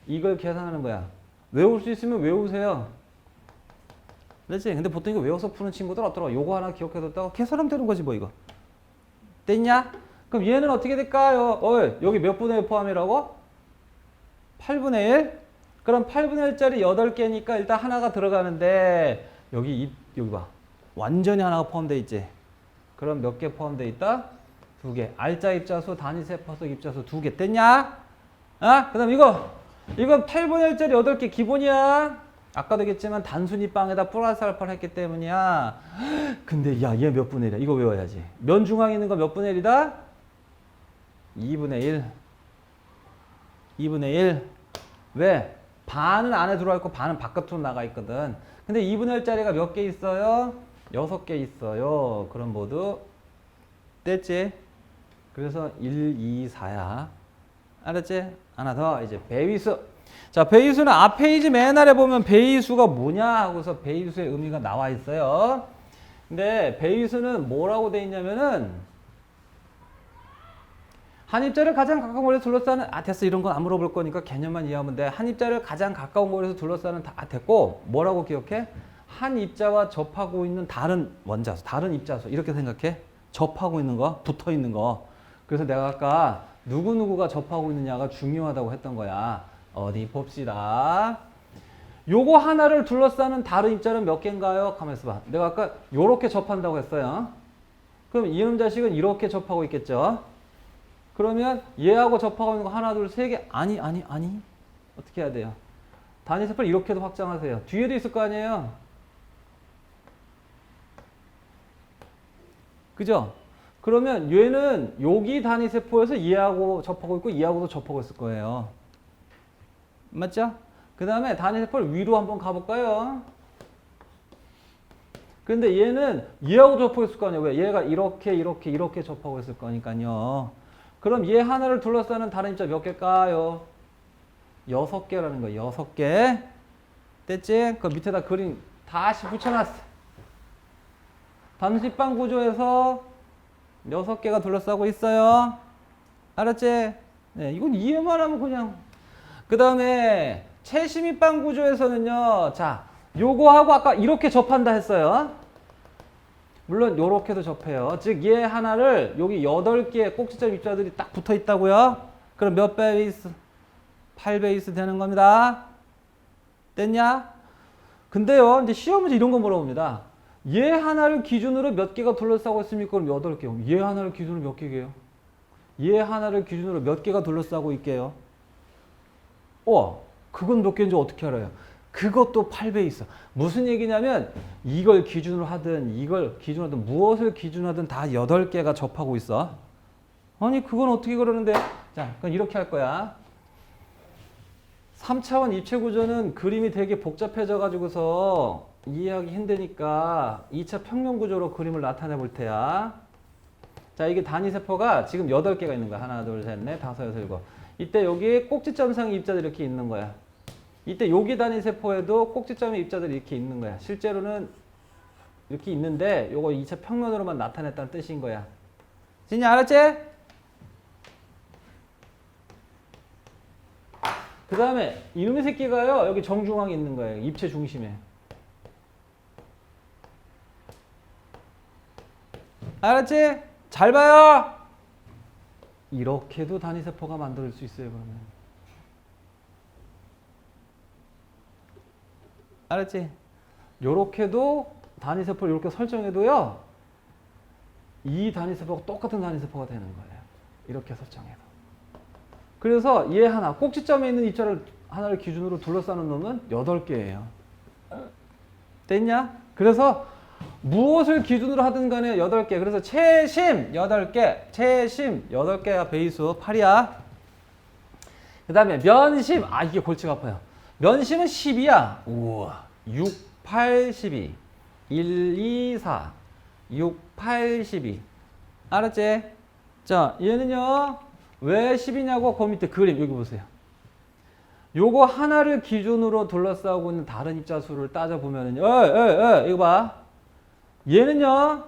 이걸 계산하는 거야. 외울 수 있으면 외우세요. 그렇지? 근데 보통 이거 외워서 푸는 친구들 없더라고. 요거 하나 기억해뒀다가 계산하면 되는 거지 뭐 이거. 됐냐? 그럼 얘는 어떻게 될까요? 여기 몇 분의 1 포함이라고? 8분의 1? 그럼 8분의 1짜리 8개니까 일단 하나가 들어가는데 여기 봐. 완전히 하나가 포함되어 있지. 그럼 몇 개 포함되어 있다? 2개. 알자 입자수, 단위 세포수 입자수 2개. 됐냐? 그 다음 이건 8분의 1짜리 8개 기본이야. 아까도 얘기했지만 단순히 빵에다 플러스 알파를 했기 때문이야. 근데 야, 얘 몇 분의 1이야? 이거 외워야지. 면 중앙에 있는 거 몇 분의 1이다? 2분의 1. 2분의 1. 왜? 반은 안에 들어와 있고 반은 바깥으로 나가 있거든. 근데 2분의 1짜리가 몇 개 있어요? 6개 있어요. 그럼 모두 됐지? 그래서 1, 2, 4야. 알았지? 하나 더 이제 배위수. 자, 배위수는 앞 페이지 맨 아래 보면 배위수가 뭐냐 하고서 배위수의 의미가 나와 있어요. 근데 배위수는 뭐라고 돼 있냐면은 한 입자를 가장 가까운 거리에서 둘러싸는 됐어. 이런 건 안 물어볼 거니까 개념만 이해하면 돼. 한 입자를 가장 가까운 거리에서 둘러싸는 됐고 뭐라고 기억해? 한 입자와 접하고 있는 다른 원자수, 다른 입자수 이렇게 생각해. 접하고 있는 거, 붙어 있는 거. 그래서 내가 아까 누구누구가 접하고 있느냐가 중요하다고 했던 거야. 어디 봅시다. 요거 하나를 둘러싸는 다른 입자는 몇 개인가요? 가만히 있어봐. 내가 아까 요렇게 접한다고 했어요. 그럼 이놈 자식은 이렇게 접하고 있겠죠? 그러면 얘하고 접하고 있는 거 하나, 둘, 세 개. 아니. 어떻게 해야 돼요? 단위 세포를 이렇게도 확장하세요. 뒤에도 있을 거 아니에요? 그죠? 그러면 얘는 여기 단위 세포에서 얘하고 접하고 있고 얘하고도 접하고 있을 거예요. 맞죠? 그 다음에 단위 세포를 위로 한번 가볼까요? 근데 얘는 얘하고 접하고 있을 거 아니에요. 왜? 얘가 이렇게 접하고 있을 거니까요. 그럼 얘 하나를 둘러싸는 다른 입자 몇 개일까요? 6개라는 거예요. 6개. 됐지? 그 밑에다 그림 다시 붙여놨어. 단식방 구조에서 6개가 둘러싸고 있어요. 알았지? 네, 이건 이해만 하면 그냥. 그 다음에 최심입방 구조에서는요. 자, 요거하고 아까 이렇게 접한다 했어요. 물론 요렇게도 접해요. 즉 얘 하나를 여기 8개의 꼭지점 입자들이 딱 붙어 있다고요. 그럼 몇 베이스? 8베이스 되는 겁니다. 됐냐? 근데요. 이제 시험 문제 이런 거 물어봅니다. 얘 하나를 기준으로 몇 개가 둘러싸고 있습니까? 그럼 8개요. 얘 하나를 기준으로 몇 개게요? 얘 하나를 기준으로 몇 개가 둘러싸고 있게요? 그건 몇 개인지 어떻게 알아요? 그것도 8베이스. 무슨 얘기냐면 이걸 기준으로 하든 이걸 기준으로 하든 무엇을 기준으로 하든 다 8개가 접하고 있어. 아니 그건 어떻게 그러는데? 자, 그럼 이렇게 할 거야. 3차원 입체 구조는 그림이 되게 복잡해져 가지고서 이해하기 힘드니까 2차 평면 구조로 그림을 나타내 볼 테야. 자, 이게 단위 세포가 지금 8개가 있는 거야. 하나, 둘, 셋, 넷, 다섯, 여섯, 일곱. 이때 여기 꼭지점상 입자들이 이렇게 있는 거야. 이때 여기 단위 세포에도 꼭지점의 입자들이 이렇게 있는 거야. 실제로는 이렇게 있는데 요거 2차 평면으로만 나타냈다는 뜻인 거야. 진이 알았지? 그 다음에 이놈의 새끼가요. 여기 정중앙에 있는 거예요. 입체 중심에. 알았지? 잘 봐요. 이렇게도 단위 세포가 만들 수 있어요. 그러면. 알았지? 요렇게도 단위 세포를 이렇게 설정해도요. 이 단위 세포가 똑같은 단위 세포가 되는 거예요. 이렇게 설정해도. 그래서 얘 하나, 꼭지점에 있는 입자를 하나를 기준으로 둘러싸는 놈은 8개예요. 됐냐? 그래서 무엇을 기준으로 하든 간에 8개. 그래서 최심 8개, 최심 8개가 베이수 8이야. 그 다음에 면심, 이게 골치가 아파요. 면심은 10이야. 우와. 6, 8, 12. 1, 2, 4. 6, 8, 12. 알았지? 자, 얘는요. 왜 10이냐고 그 밑에 그림 여기 보세요. 요거 하나를 기준으로 둘러싸고 있는 다른 입자수를 따져보면은요. 이거 봐. 얘는요.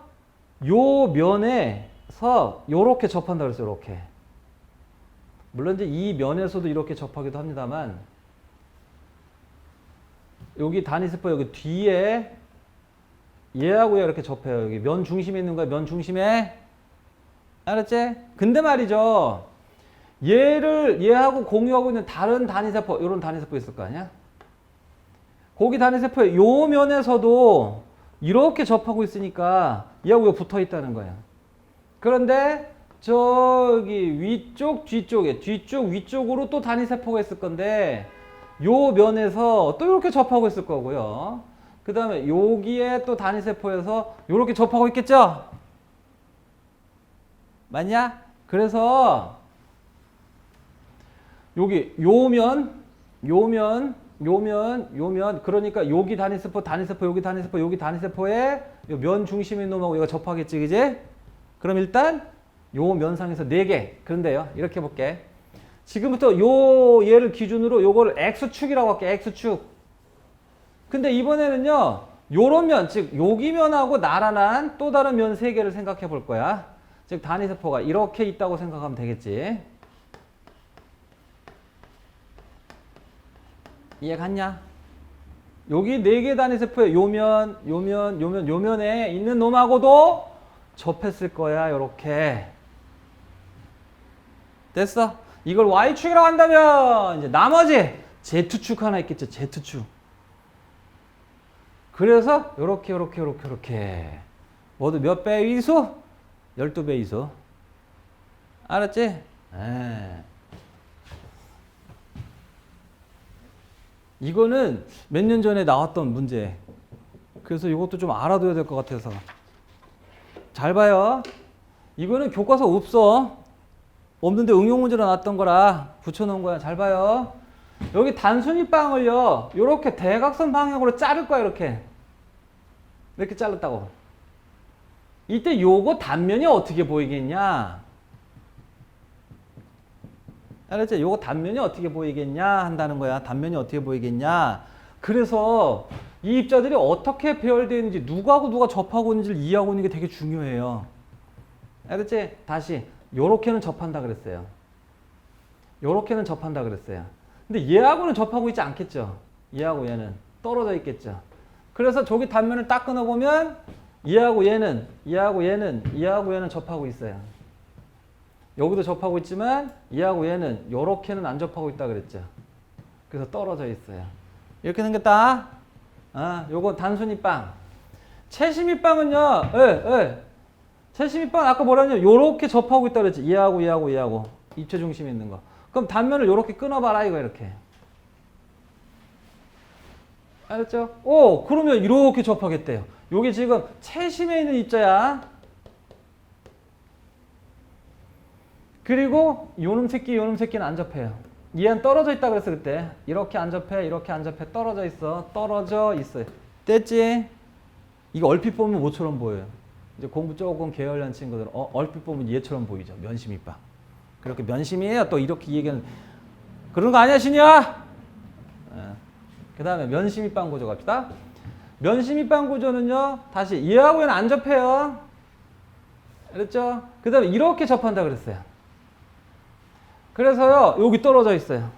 요 면에서 요렇게 접한다 그랬어요. 요렇게. 물론 이제 이 면에서도 이렇게 접하기도 합니다만 여기 단위세포 여기 뒤에 얘하고 이렇게 접해요. 여기 면 중심에 있는 거야. 면 중심에. 알았지? 근데 말이죠. 얘하고 공유하고 있는 다른 단위세포, 이런 단위세포 있을 거 아니야? 거기 단위세포의 요 면에서도 이렇게 접하고 있으니까 얘하고 붙어 있다는 거야. 그런데 저기 위쪽, 뒤쪽에, 뒤쪽, 위쪽으로 또 단위세포가 있을 건데 요 면에서 또 이렇게 접하고 있을 거고요. 그 다음에 여기에 또 단위세포에서 이렇게 접하고 있겠죠? 맞냐? 그래서 여기 요면 그러니까 여기 단위세포 여기 단위세포에 요 면 중심인 놈하고 얘가 접하겠지, 그지? 그럼 일단 요 면상에서 4개. 그런데요, 이렇게 볼게. 지금부터 얘를 기준으로 요거를 X축이라고 할게. X축. 근데 이번에는요, 요런 면, 즉 여기 면하고 나란한 또 다른 면 3개를 생각해 볼 거야. 즉 단위세포가 이렇게 있다고 생각하면 되겠지. 이해 갔냐? 여기 4개 단위세포에 요면에 있는 놈하고도 접했을 거야. 요렇게. 됐어? 이걸 Y축이라고 한다면 이제 나머지 Z축 하나 있겠죠. Z축. 그래서 요렇게 모두 몇 배의 위수? 12배의 위수. 알았지? 이거는 몇 년 전에 나왔던 문제. 그래서 이것도 좀 알아둬야 될 것 같아서. 잘 봐요. 이거는 교과서 없어. 없는데 응용 문제로 나왔던 거라 붙여놓은 거야. 잘 봐요. 여기 단순히 빵을요. 이렇게 대각선 방향으로 자를 거야. 이렇게 잘랐다고. 이때 요거 단면이 어떻게 보이겠냐? 알았지? 요거 단면이 어떻게 보이겠냐 한다는 거야. 단면이 어떻게 보이겠냐. 그래서 이 입자들이 어떻게 배열되어 있는지 누구하고 누가 접하고 있는지를 이해하고 있는 게 되게 중요해요. 알았지? 다시 요렇게는 접한다 그랬어요. 요렇게는 접한다 그랬어요. 근데 얘하고는 접하고 있지 않겠죠. 얘하고 얘는 떨어져 있겠죠. 그래서 저기 단면을 딱 끊어보면 얘하고 얘는 접하고 있어요. 여기도 접하고 있지만 얘하고 얘는 요렇게는 안 접하고 있다 그랬죠. 그래서 떨어져 있어요. 이렇게 생겼다. 요거 단순히 빵. 채심이 빵은요. 채심이 빵 아까 뭐라냐? 요렇게 접하고 있다 그랬지. 얘하고 입체 중심에 있는 거. 그럼 단면을 요렇게 끊어봐라 이거 이렇게. 알았죠? 그러면 이렇게 접하겠대요. 요게 지금 채심에 있는 입자야. 그리고 요놈 새끼는 안 접해요. 얘는 떨어져 있다 그랬어 그때. 이렇게 안 접해, 떨어져 있어요. 됐지? 이거 얼핏 보면 뭐처럼 보여요? 이제 공부 조금 게을른 친구들은 얼핏 보면 얘처럼 보이죠. 면심이빵. 그렇게 면심이에요. 또 이렇게 얘기하는 그런 거 아니야, 신이야? 그 다음에 면심이빵 구조 갑시다. 면심이빵 구조는요, 다시 얘하고 얘는 안 접해요. 그랬죠? 그 다음에 이렇게 접한다 그랬어요. 그래서요, 여기 떨어져 있어요.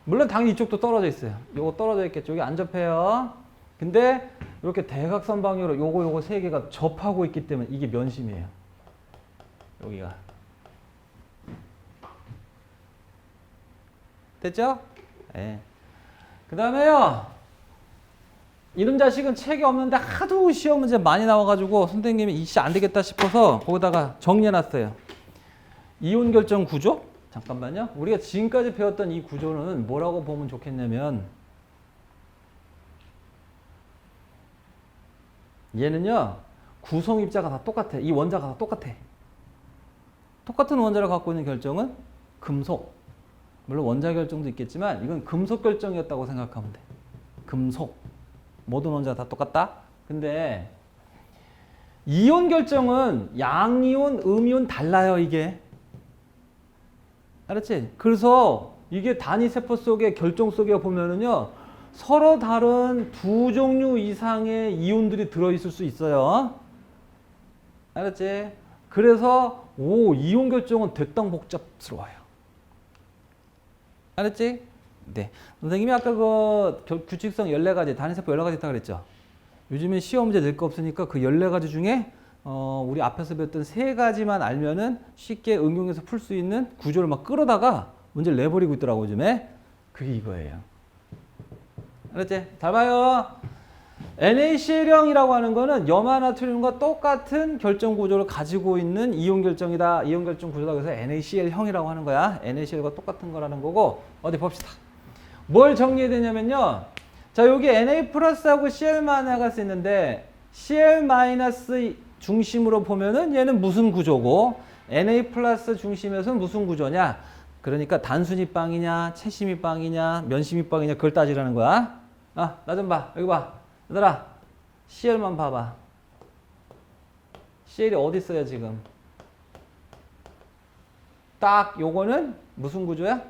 물론 당연히 이쪽도 떨어져 있어요. 요거 떨어져 있겠죠. 여기 안 접해요. 근데 이렇게 대각선 방향으로 요거 3개가 접하고 있기 때문에 이게 면심이에요. 여기가. 됐죠? 네. 그 다음에요. 이런 자식은 책이 없는데 하도 시험 문제 많이 나와가지고 선생님이 이씨 안 되겠다 싶어서 거기다가 정리해놨어요. 이온 결정 구조? 잠깐만요. 우리가 지금까지 배웠던 이 구조는 뭐라고 보면 좋겠냐면 얘는요. 구성 입자가 다 똑같아. 이 원자가 다 똑같아. 똑같은 원자를 갖고 있는 결정은 금속. 물론 원자 결정도 있겠지만 이건 금속 결정이었다고 생각하면 돼. 금속. 모든 원자가 다 똑같다. 근데 이온 결정은 양이온, 음이온 달라요, 이게. 알았지? 그래서 이게 단위세포 속에 결정 속에 보면은요, 서로 다른 두 종류 이상의 이온들이 들어있을 수 있어요. 알았지? 그래서 이온 결정은 대땅 복잡스러워요. 알았지? 네. 선생님이 아까 그 규칙성 14가지, 단위세포 14가지 있다고 그랬죠? 요즘에 시험 문제 낼 거 없으니까 그 14가지 중에 우리 앞에서 배웠던 3가지만 알면은 쉽게 응용해서 풀 수 있는 구조를 막 끌어다가 문제를 내버리고 있더라고, 요즘에. 그게 이거예요. 알았지? 잘 봐요. NaCl형이라고 하는 거는 염화 나트륨과 똑같은 결정 구조를 가지고 있는 이온 결정이다. 이온 결정 구조다. 그래서 NaCl형이라고 하는 거야. NaCl과 똑같은 거라는 거고. 어디 봅시다. 뭘 정리해야 되냐면요. 자, 여기 Na 플러스하고 Cl 마이너스가 쓰이는데 Cl 마이너스 중심으로 보면은 얘는 무슨 구조고 Na 플러스 중심에서는 무슨 구조냐? 그러니까 단순히 빵이냐, 채심이 빵이냐, 면심이 빵이냐 그걸 따지라는 거야. 아, 나 좀 봐. 여기 봐. 얘들아, CL만 봐봐. CL이 어디 있어요, 지금? 딱 요거는 무슨 구조야?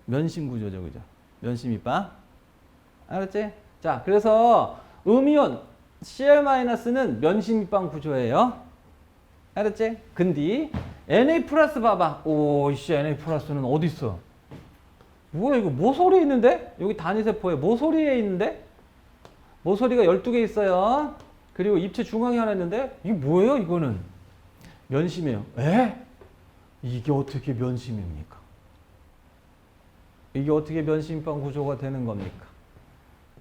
면심 구조죠, 그죠? 면심이 빵. 알았지? 자, 그래서 음이온 Cl-는 면심입방 구조예요. 알았지? 근데 Na 플러스 봐봐. 오이씨, Na 플러스는 어디 있어? 뭐야, 이거 모서리에 있는데? 여기 단위세포에 모서리에 있는데? 모서리가 12개 있어요. 그리고 입체 중앙에 하나 있는데? 이게 뭐예요, 이거는? 면심이에요. 에? 이게 어떻게 면심입니까? 이게 어떻게 면심입방 구조가 되는 겁니까?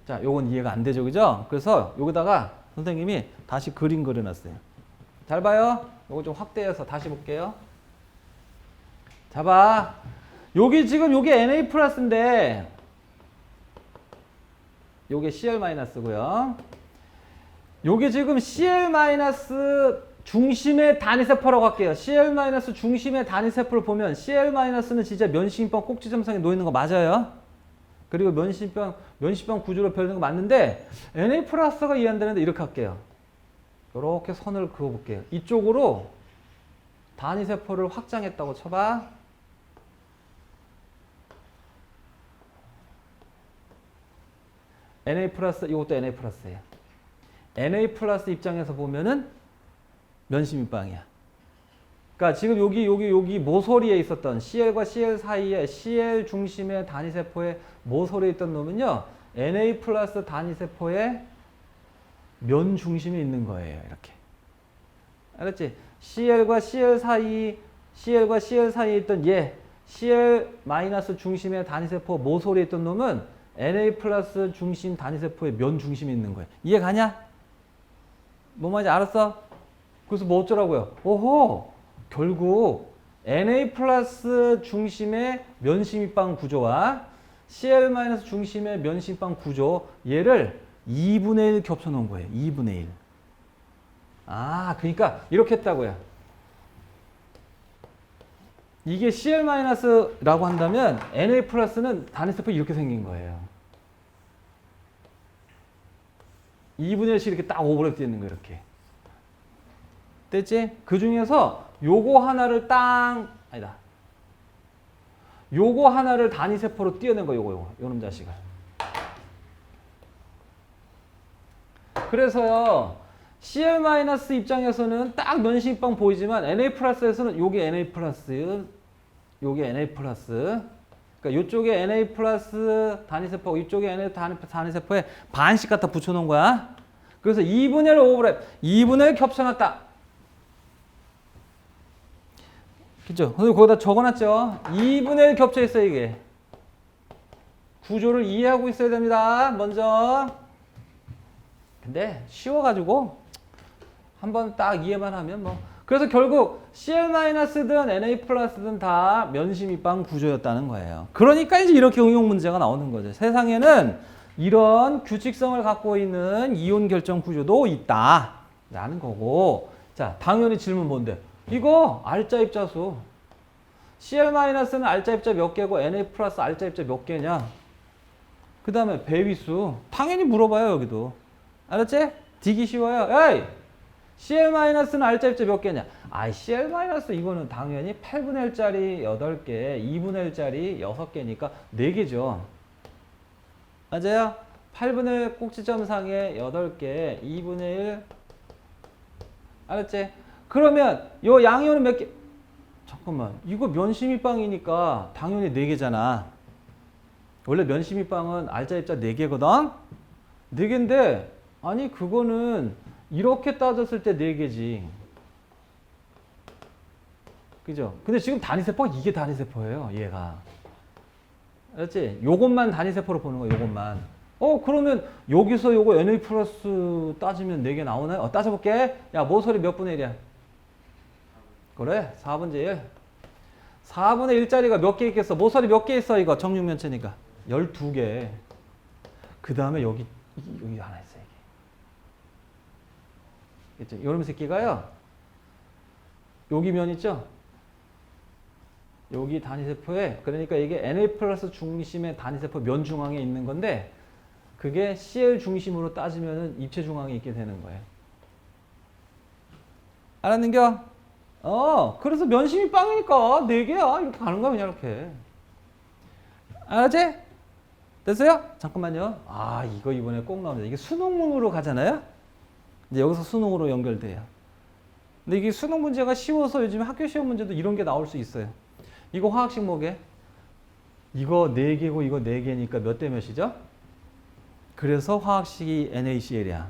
자, 요건 이해가 안 되죠, 그죠? 그래서 여기다가 선생님이 다시 그림 그려놨어요. 잘 봐요. 요거 좀 확대해서 다시 볼게요. 자, 봐. 여기 지금 요게 Na 플러스인데 요게 Cl 마이너스고요. 요게 지금 Cl 마이너스 중심의 단위세포라고 할게요. Cl 마이너스 중심의 단위세포를 보면 Cl 마이너스는 진짜 면심입방 꼭지점상에 놓이는 거 맞아요. 그리고 면심병 구조로 표현하는 거 맞는데 Na 플러스가 이해 안 되는데 이렇게 할게요. 이렇게 선을 그어볼게요. 이쪽으로 단위세포를 확장했다고 쳐봐. Na 플러스, 이것도 Na 플러스예요. Na 플러스 입장에서 보면은 면심입방이야. 그러니까 지금 여기 모서리에 있었던 Cl과 Cl 사이에 Cl 중심의 단위세포의 모서리에 있던 놈은요, Na 플러스 단위세포의 면 중심에 있는 거예요. 이렇게. 알았지? Cl과 Cl 사이에 있던 Cl 마이너스 중심의 단위세포 모서리에 있던 놈은 Na 플러스 중심 단위세포의 면 중심에 있는 거예요. 이해 가냐? 뭐 말인지 알았어? 그래서 뭐 어쩌라고요? 오호! 결국 Na 플러스 중심의 면심입방 구조와 Cl 마이너스 중심의 면심입방 구조, 얘를 2분의 1 겹쳐 놓은 거예요. 2분의 1. 아, 그러니까 이렇게 했다고요. 이게 Cl 마이너스라고 한다면 Na 플러스는 단위세포 이렇게 생긴 거예요. 2분의 1씩 이렇게 딱 오버랩 되어 있는 거예요. 이렇게. 됐지? 그 중에서 요거 하나를 아니다. 요거 하나를 단위세포로 띄어낸 거, 요놈 자식을. 그래서요, Cl 마이너스 입장에서는 딱 면심입방 보이지만 Na 플러스에서는 요게 Na 플러스, 요게 Na 플러스. 그러니까 요쪽에 Na 플러스 단위세포, 이쪽에 Na 단위세포에 반씩 갖다 붙여놓은 거야. 그래서 2분의 1 오버랩, 2분의 1 겹쳐놨다. 그죠? 선생님 거기다 적어놨죠? 2분의 1 겹쳐있어요, 이게. 구조를 이해하고 있어야 됩니다, 먼저. 근데 쉬워가지고 한번 딱 이해만 하면 뭐. 그래서 결국 Cl-든 Na 플러스든 다 면심입방 구조였다는 거예요. 그러니까 이제 이렇게 응용 문제가 나오는 거죠. 세상에는 이런 규칙성을 갖고 있는 이온 결정 구조도 있다 라는 거고. 자, 당연히 질문 뭔데? 이거 알짜 입자수. Cl-는 알짜 입자 몇 개고 Na 플러스 알짜 입자 몇 개냐? 그 다음에 배위수. 당연히 물어봐요, 여기도. 알았지? 디기 쉬워요. 에이! CL-는 R자 입자 몇 개냐? CL- 이거는 당연히 8분의 1짜리 8개, 2분의 1짜리 6개니까 4개죠. 맞아요? 8분의 1 꼭지점상에 8개, 2분의 1. 알았지? 그러면 요 양이온은 몇 개? 잠깐만. 이거 면심이빵이니까 당연히 4개잖아. 원래 면심이빵은 R자 입자 4개거든? 4개인데 아니 그거는 이렇게 따졌을 때 4개지. 그죠? 근데 지금 단위세포가 이게 단위세포예요. 얘가. 알았지? 요것만 단위세포로 보는 거야. 요것만. 그러면 여기서 요거 NA 플러스 따지면 4개 나오나요? 따져볼게. 야, 모서리 몇 분의 1이야? 그래. 4분의 1. 4분의 1짜리가 몇 개 있겠어? 모서리 몇 개 있어? 이거 정육면체니까. 12개. 그 다음에 여기 하나 있어. 있죠? 요놈 새끼가요. 여기 면 있죠? 여기 단위세포에 그러니까 이게 NA 플러스 중심의 단위세포 면 중앙에 있는 건데 그게 CL 중심으로 따지면은 입체 중앙에 있게 되는 거예요. 알았는겨? 그래서 면심이 빵이니까 4개야. 이렇게 가는 거야, 그냥 이렇게. 알았지? 됐어요? 잠깐만요. 이거 이번에 꼭 나옵니다. 이게 수능문으로 가잖아요? 이제 여기서 수능으로 연결돼요. 근데 이게 수능 문제가 쉬워서 요즘 학교 시험 문제도 이런 게 나올 수 있어요. 이거 화학식 뭐게? 이거 4개고 이거 4개니까 몇 대 몇이죠? 그래서 화학식이 NaCl이야.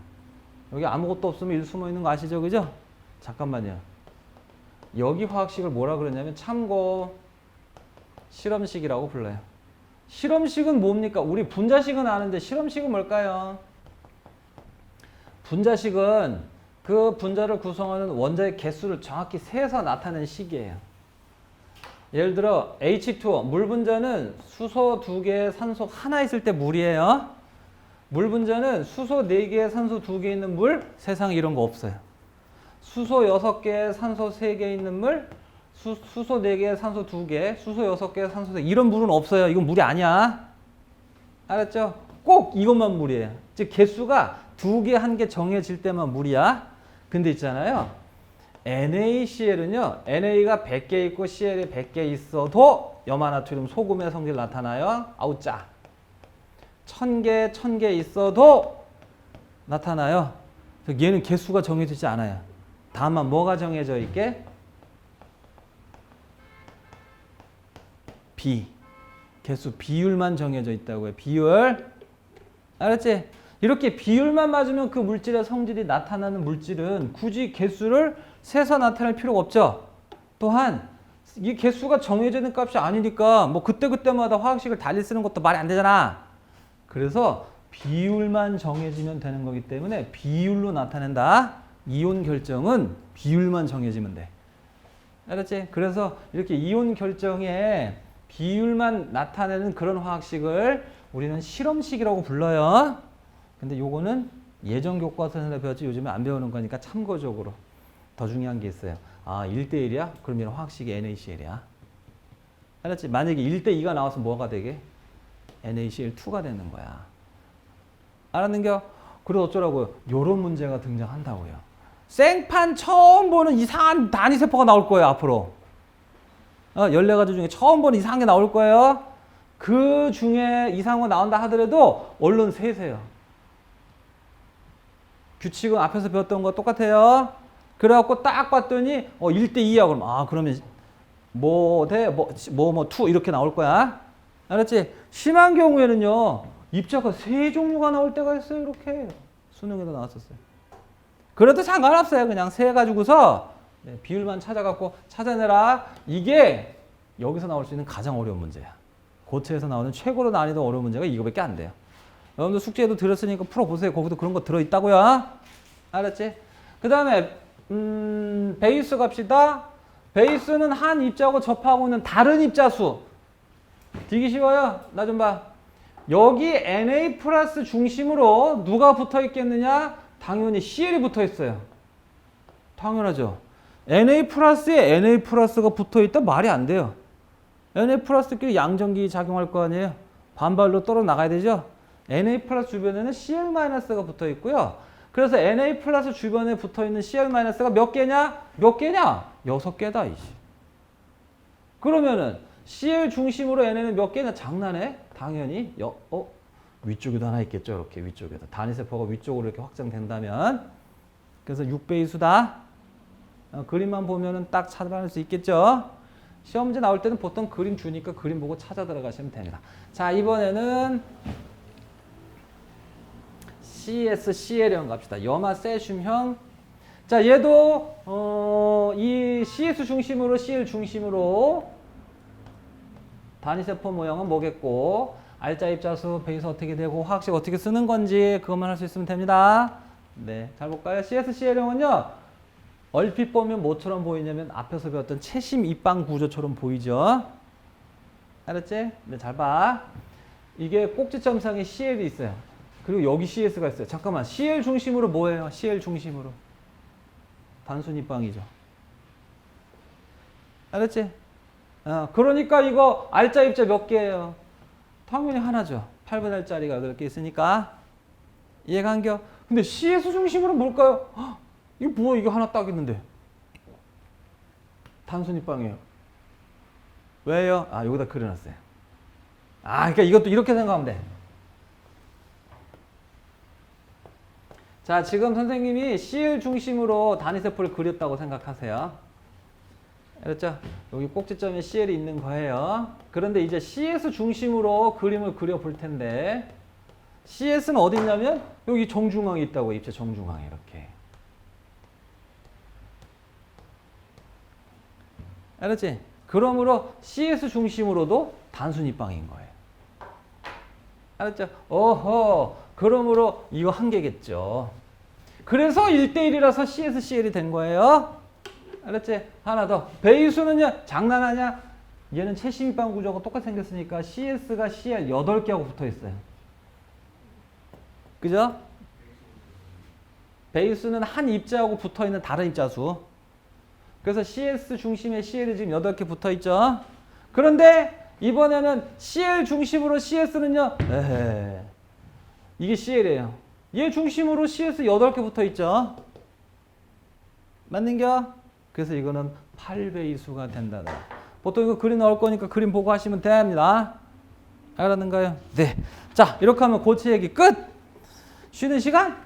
여기 아무것도 없으면 1 숨어 있는 거 아시죠? 그죠? 잠깐만요. 여기 화학식을 뭐라 그러냐면 참고 실험식이라고 불러요. 실험식은 뭡니까? 우리 분자식은 아는데 실험식은 뭘까요? 분자식은 그 분자를 구성하는 원자의 개수를 정확히 세서 나타내는 식이에요. 예를 들어 H2O, 물 분자는 수소 2개, 산소 하나 있을 때 물이에요. 물 분자는 수소 4개, 산소 2개 있는 물, 세상에 이런 거 없어요. 수소 6개, 산소 3개 있는 물, 수소 4개, 산소 2개, 수소 6개, 산소 4개 이런 물은 없어요. 이건 물이 아니야. 알았죠? 꼭 이것만 물이에요. 즉 개수가 2개, 1개 정해질 때만 물이야. 근데 있잖아요. NaCl은요. NA가 100개 있고 CL이 100개 있어도 염화나트륨 소금의 성질 나타나요. 아우 짜. 1000개 있어도 나타나요. 얘는 개수가 정해지지 않아요. 다만 뭐가 정해져 있게? 개수 비율만 정해져 있다고요. 비율. 알았지? 이렇게 비율만 맞으면 그 물질의 성질이 나타나는 물질은 굳이 개수를 세서 나타낼 필요가 없죠. 또한 이 개수가 정해지는 값이 아니니까 뭐 그때그때마다 화학식을 달리 쓰는 것도 말이 안 되잖아. 그래서 비율만 정해지면 되는 거기 때문에 비율로 나타낸다. 이온 결정은 비율만 정해지면 돼. 알았지? 그래서 이렇게 이온 결정에 비율만 나타내는 그런 화학식을 우리는 실험식이라고 불러요. 근데 요거는 예전 교과서에서 배웠지 요즘에 안 배우는 거니까 참고적으로 더 중요한 게 있어요. 1대1이야? 그럼 얘는 화학식이 NaCl이야. 알았지? 만약에 1대2가 나와서 뭐가 되게? NaCl2가 되는 거야. 알았는겨? 그래서 어쩌라고요? 요런 문제가 등장한다고요. 생판 처음 보는 이상한 단위세포가 나올 거예요, 앞으로. 14가지 중에 처음 보는 이상한 게 나올 거예요. 그 중에 이상한 거 나온다 하더라도 얼른 세세요. 규칙은 앞에서 배웠던 거 똑같아요. 그래갖고 딱 봤더니 1대2야. 그럼 그러면 뭐 대 뭐 2 이렇게 나올 거야. 알았지? 심한 경우에는요. 입자가 3종류가 나올 때가 있어요. 이렇게 수능에도 나왔었어요. 그래도 상관없어요. 그냥 세 가지고서 비율만 찾아갖고 찾아내라. 이게 여기서 나올 수 있는 가장 어려운 문제야. 고체에서 나오는 최고로 난이도 어려운 문제가 이거밖에 안 돼요. 여러분들 숙제에도 들었으니까 풀어보세요. 거기도 그런 거 들어있다고요. 알았지? 그 다음에 베이스 갑시다. 베이스는 한 입자하고 접하고 있는 다른 입자수. 되게 쉬워요. 나 좀 봐. 여기 Na 플러스 중심으로 누가 붙어 있겠느냐? 당연히 CL이 붙어 있어요. 당연하죠. Na 플러스에 Na 플러스가 붙어 있다 말이 안 돼요. Na 플러스끼리 양전기 작용할 거 아니에요. 반발로 떨어 나가야 되죠. Na 플러스 주변에는 Cl 마이너스가 붙어 있고요. 그래서 Na 플러스 주변에 붙어 있는 Cl 마이너스가 몇 개냐? 몇 개냐? 6개다, 이씨. 그러면은 Cl 중심으로 Na는 몇 개냐? 장난해? 당연히. 위쪽에도 하나 있겠죠. 이렇게 위쪽에도. 단위세포가 위쪽으로 이렇게 확장된다면. 그래서 6배의수다. 그림만 보면은 딱 찾아낼 수 있겠죠. 시험 문제 나올 때는 보통 그림 주니까 그림 보고 찾아 들어가시면 됩니다. 자, 이번에는 CS, CL형 갑시다. 염화 세슘형. 자, 얘도 이 CS 중심으로 CL 중심으로 단위세포 모형은 뭐겠고, 알자, 입자수, 배수 어떻게 되고, 화학식 어떻게 쓰는 건지 그것만 할 수 있으면 됩니다. 네, 잘 볼까요? CS, CL형은요, 얼핏 보면 뭐처럼 보이냐면 앞에서 배웠던 채심 입방 구조처럼 보이죠? 알았지? 네, 잘 봐. 이게 꼭지점상에 CL이 있어요. 그리고 여기 CS가 있어요. 잠깐만, CL 중심으로 뭐예요? CL 중심으로. 단순 입방이죠. 알았지? 그러니까 이거 알자 입자 몇 개예요? 당연히 하나죠. 8분의 1짜리가 그렇게 있으니까. 이해가 안 겨? 근데 CS 중심으로 뭘까요? 헉, 이거 뭐야? 이거 하나 딱 있는데. 단순 입방이에요. 왜요? 여기다 그려놨어요. 그러니까 이것도 이렇게 생각하면 돼. 자, 지금 선생님이 CL 중심으로 단위세포를 그렸다고 생각하세요. 알았죠? 여기 꼭지점에 CL이 있는 거예요. 그런데 이제 CS 중심으로 그림을 그려볼 텐데, CS는 어디 있냐면 여기 정중앙에 있다고, 입체 정중앙에 이렇게. 알았지? 그러므로 CS 중심으로도 단순 입방인 거예요. 알았죠? 그러므로 이거 한 개겠죠. 그래서 1대1이라서 CS, CL이 된 거예요. 알았지? 하나 더. 배수는요, 장난하냐? 얘는 채심 입방 구조가 똑같이 생겼으니까 CS가 CL 8개하고 붙어 있어요. 그죠? 배수는 한 입자하고 붙어 있는 다른 입자수. 그래서 CS 중심에 CL이 지금 8개 붙어 있죠. 그런데 이번에는 CL 중심으로 CS는요, 이게 CL이에요. 얘 중심으로 CS 8개 붙어 있죠. 맞는겨? 그래서 이거는 8배의수가 된다는. 보통 이거 그림 나올 거니까 그림 보고 하시면 됩니다. 알았는가요? 네. 자, 이렇게 하면 고체 얘기 끝! 쉬는 시간?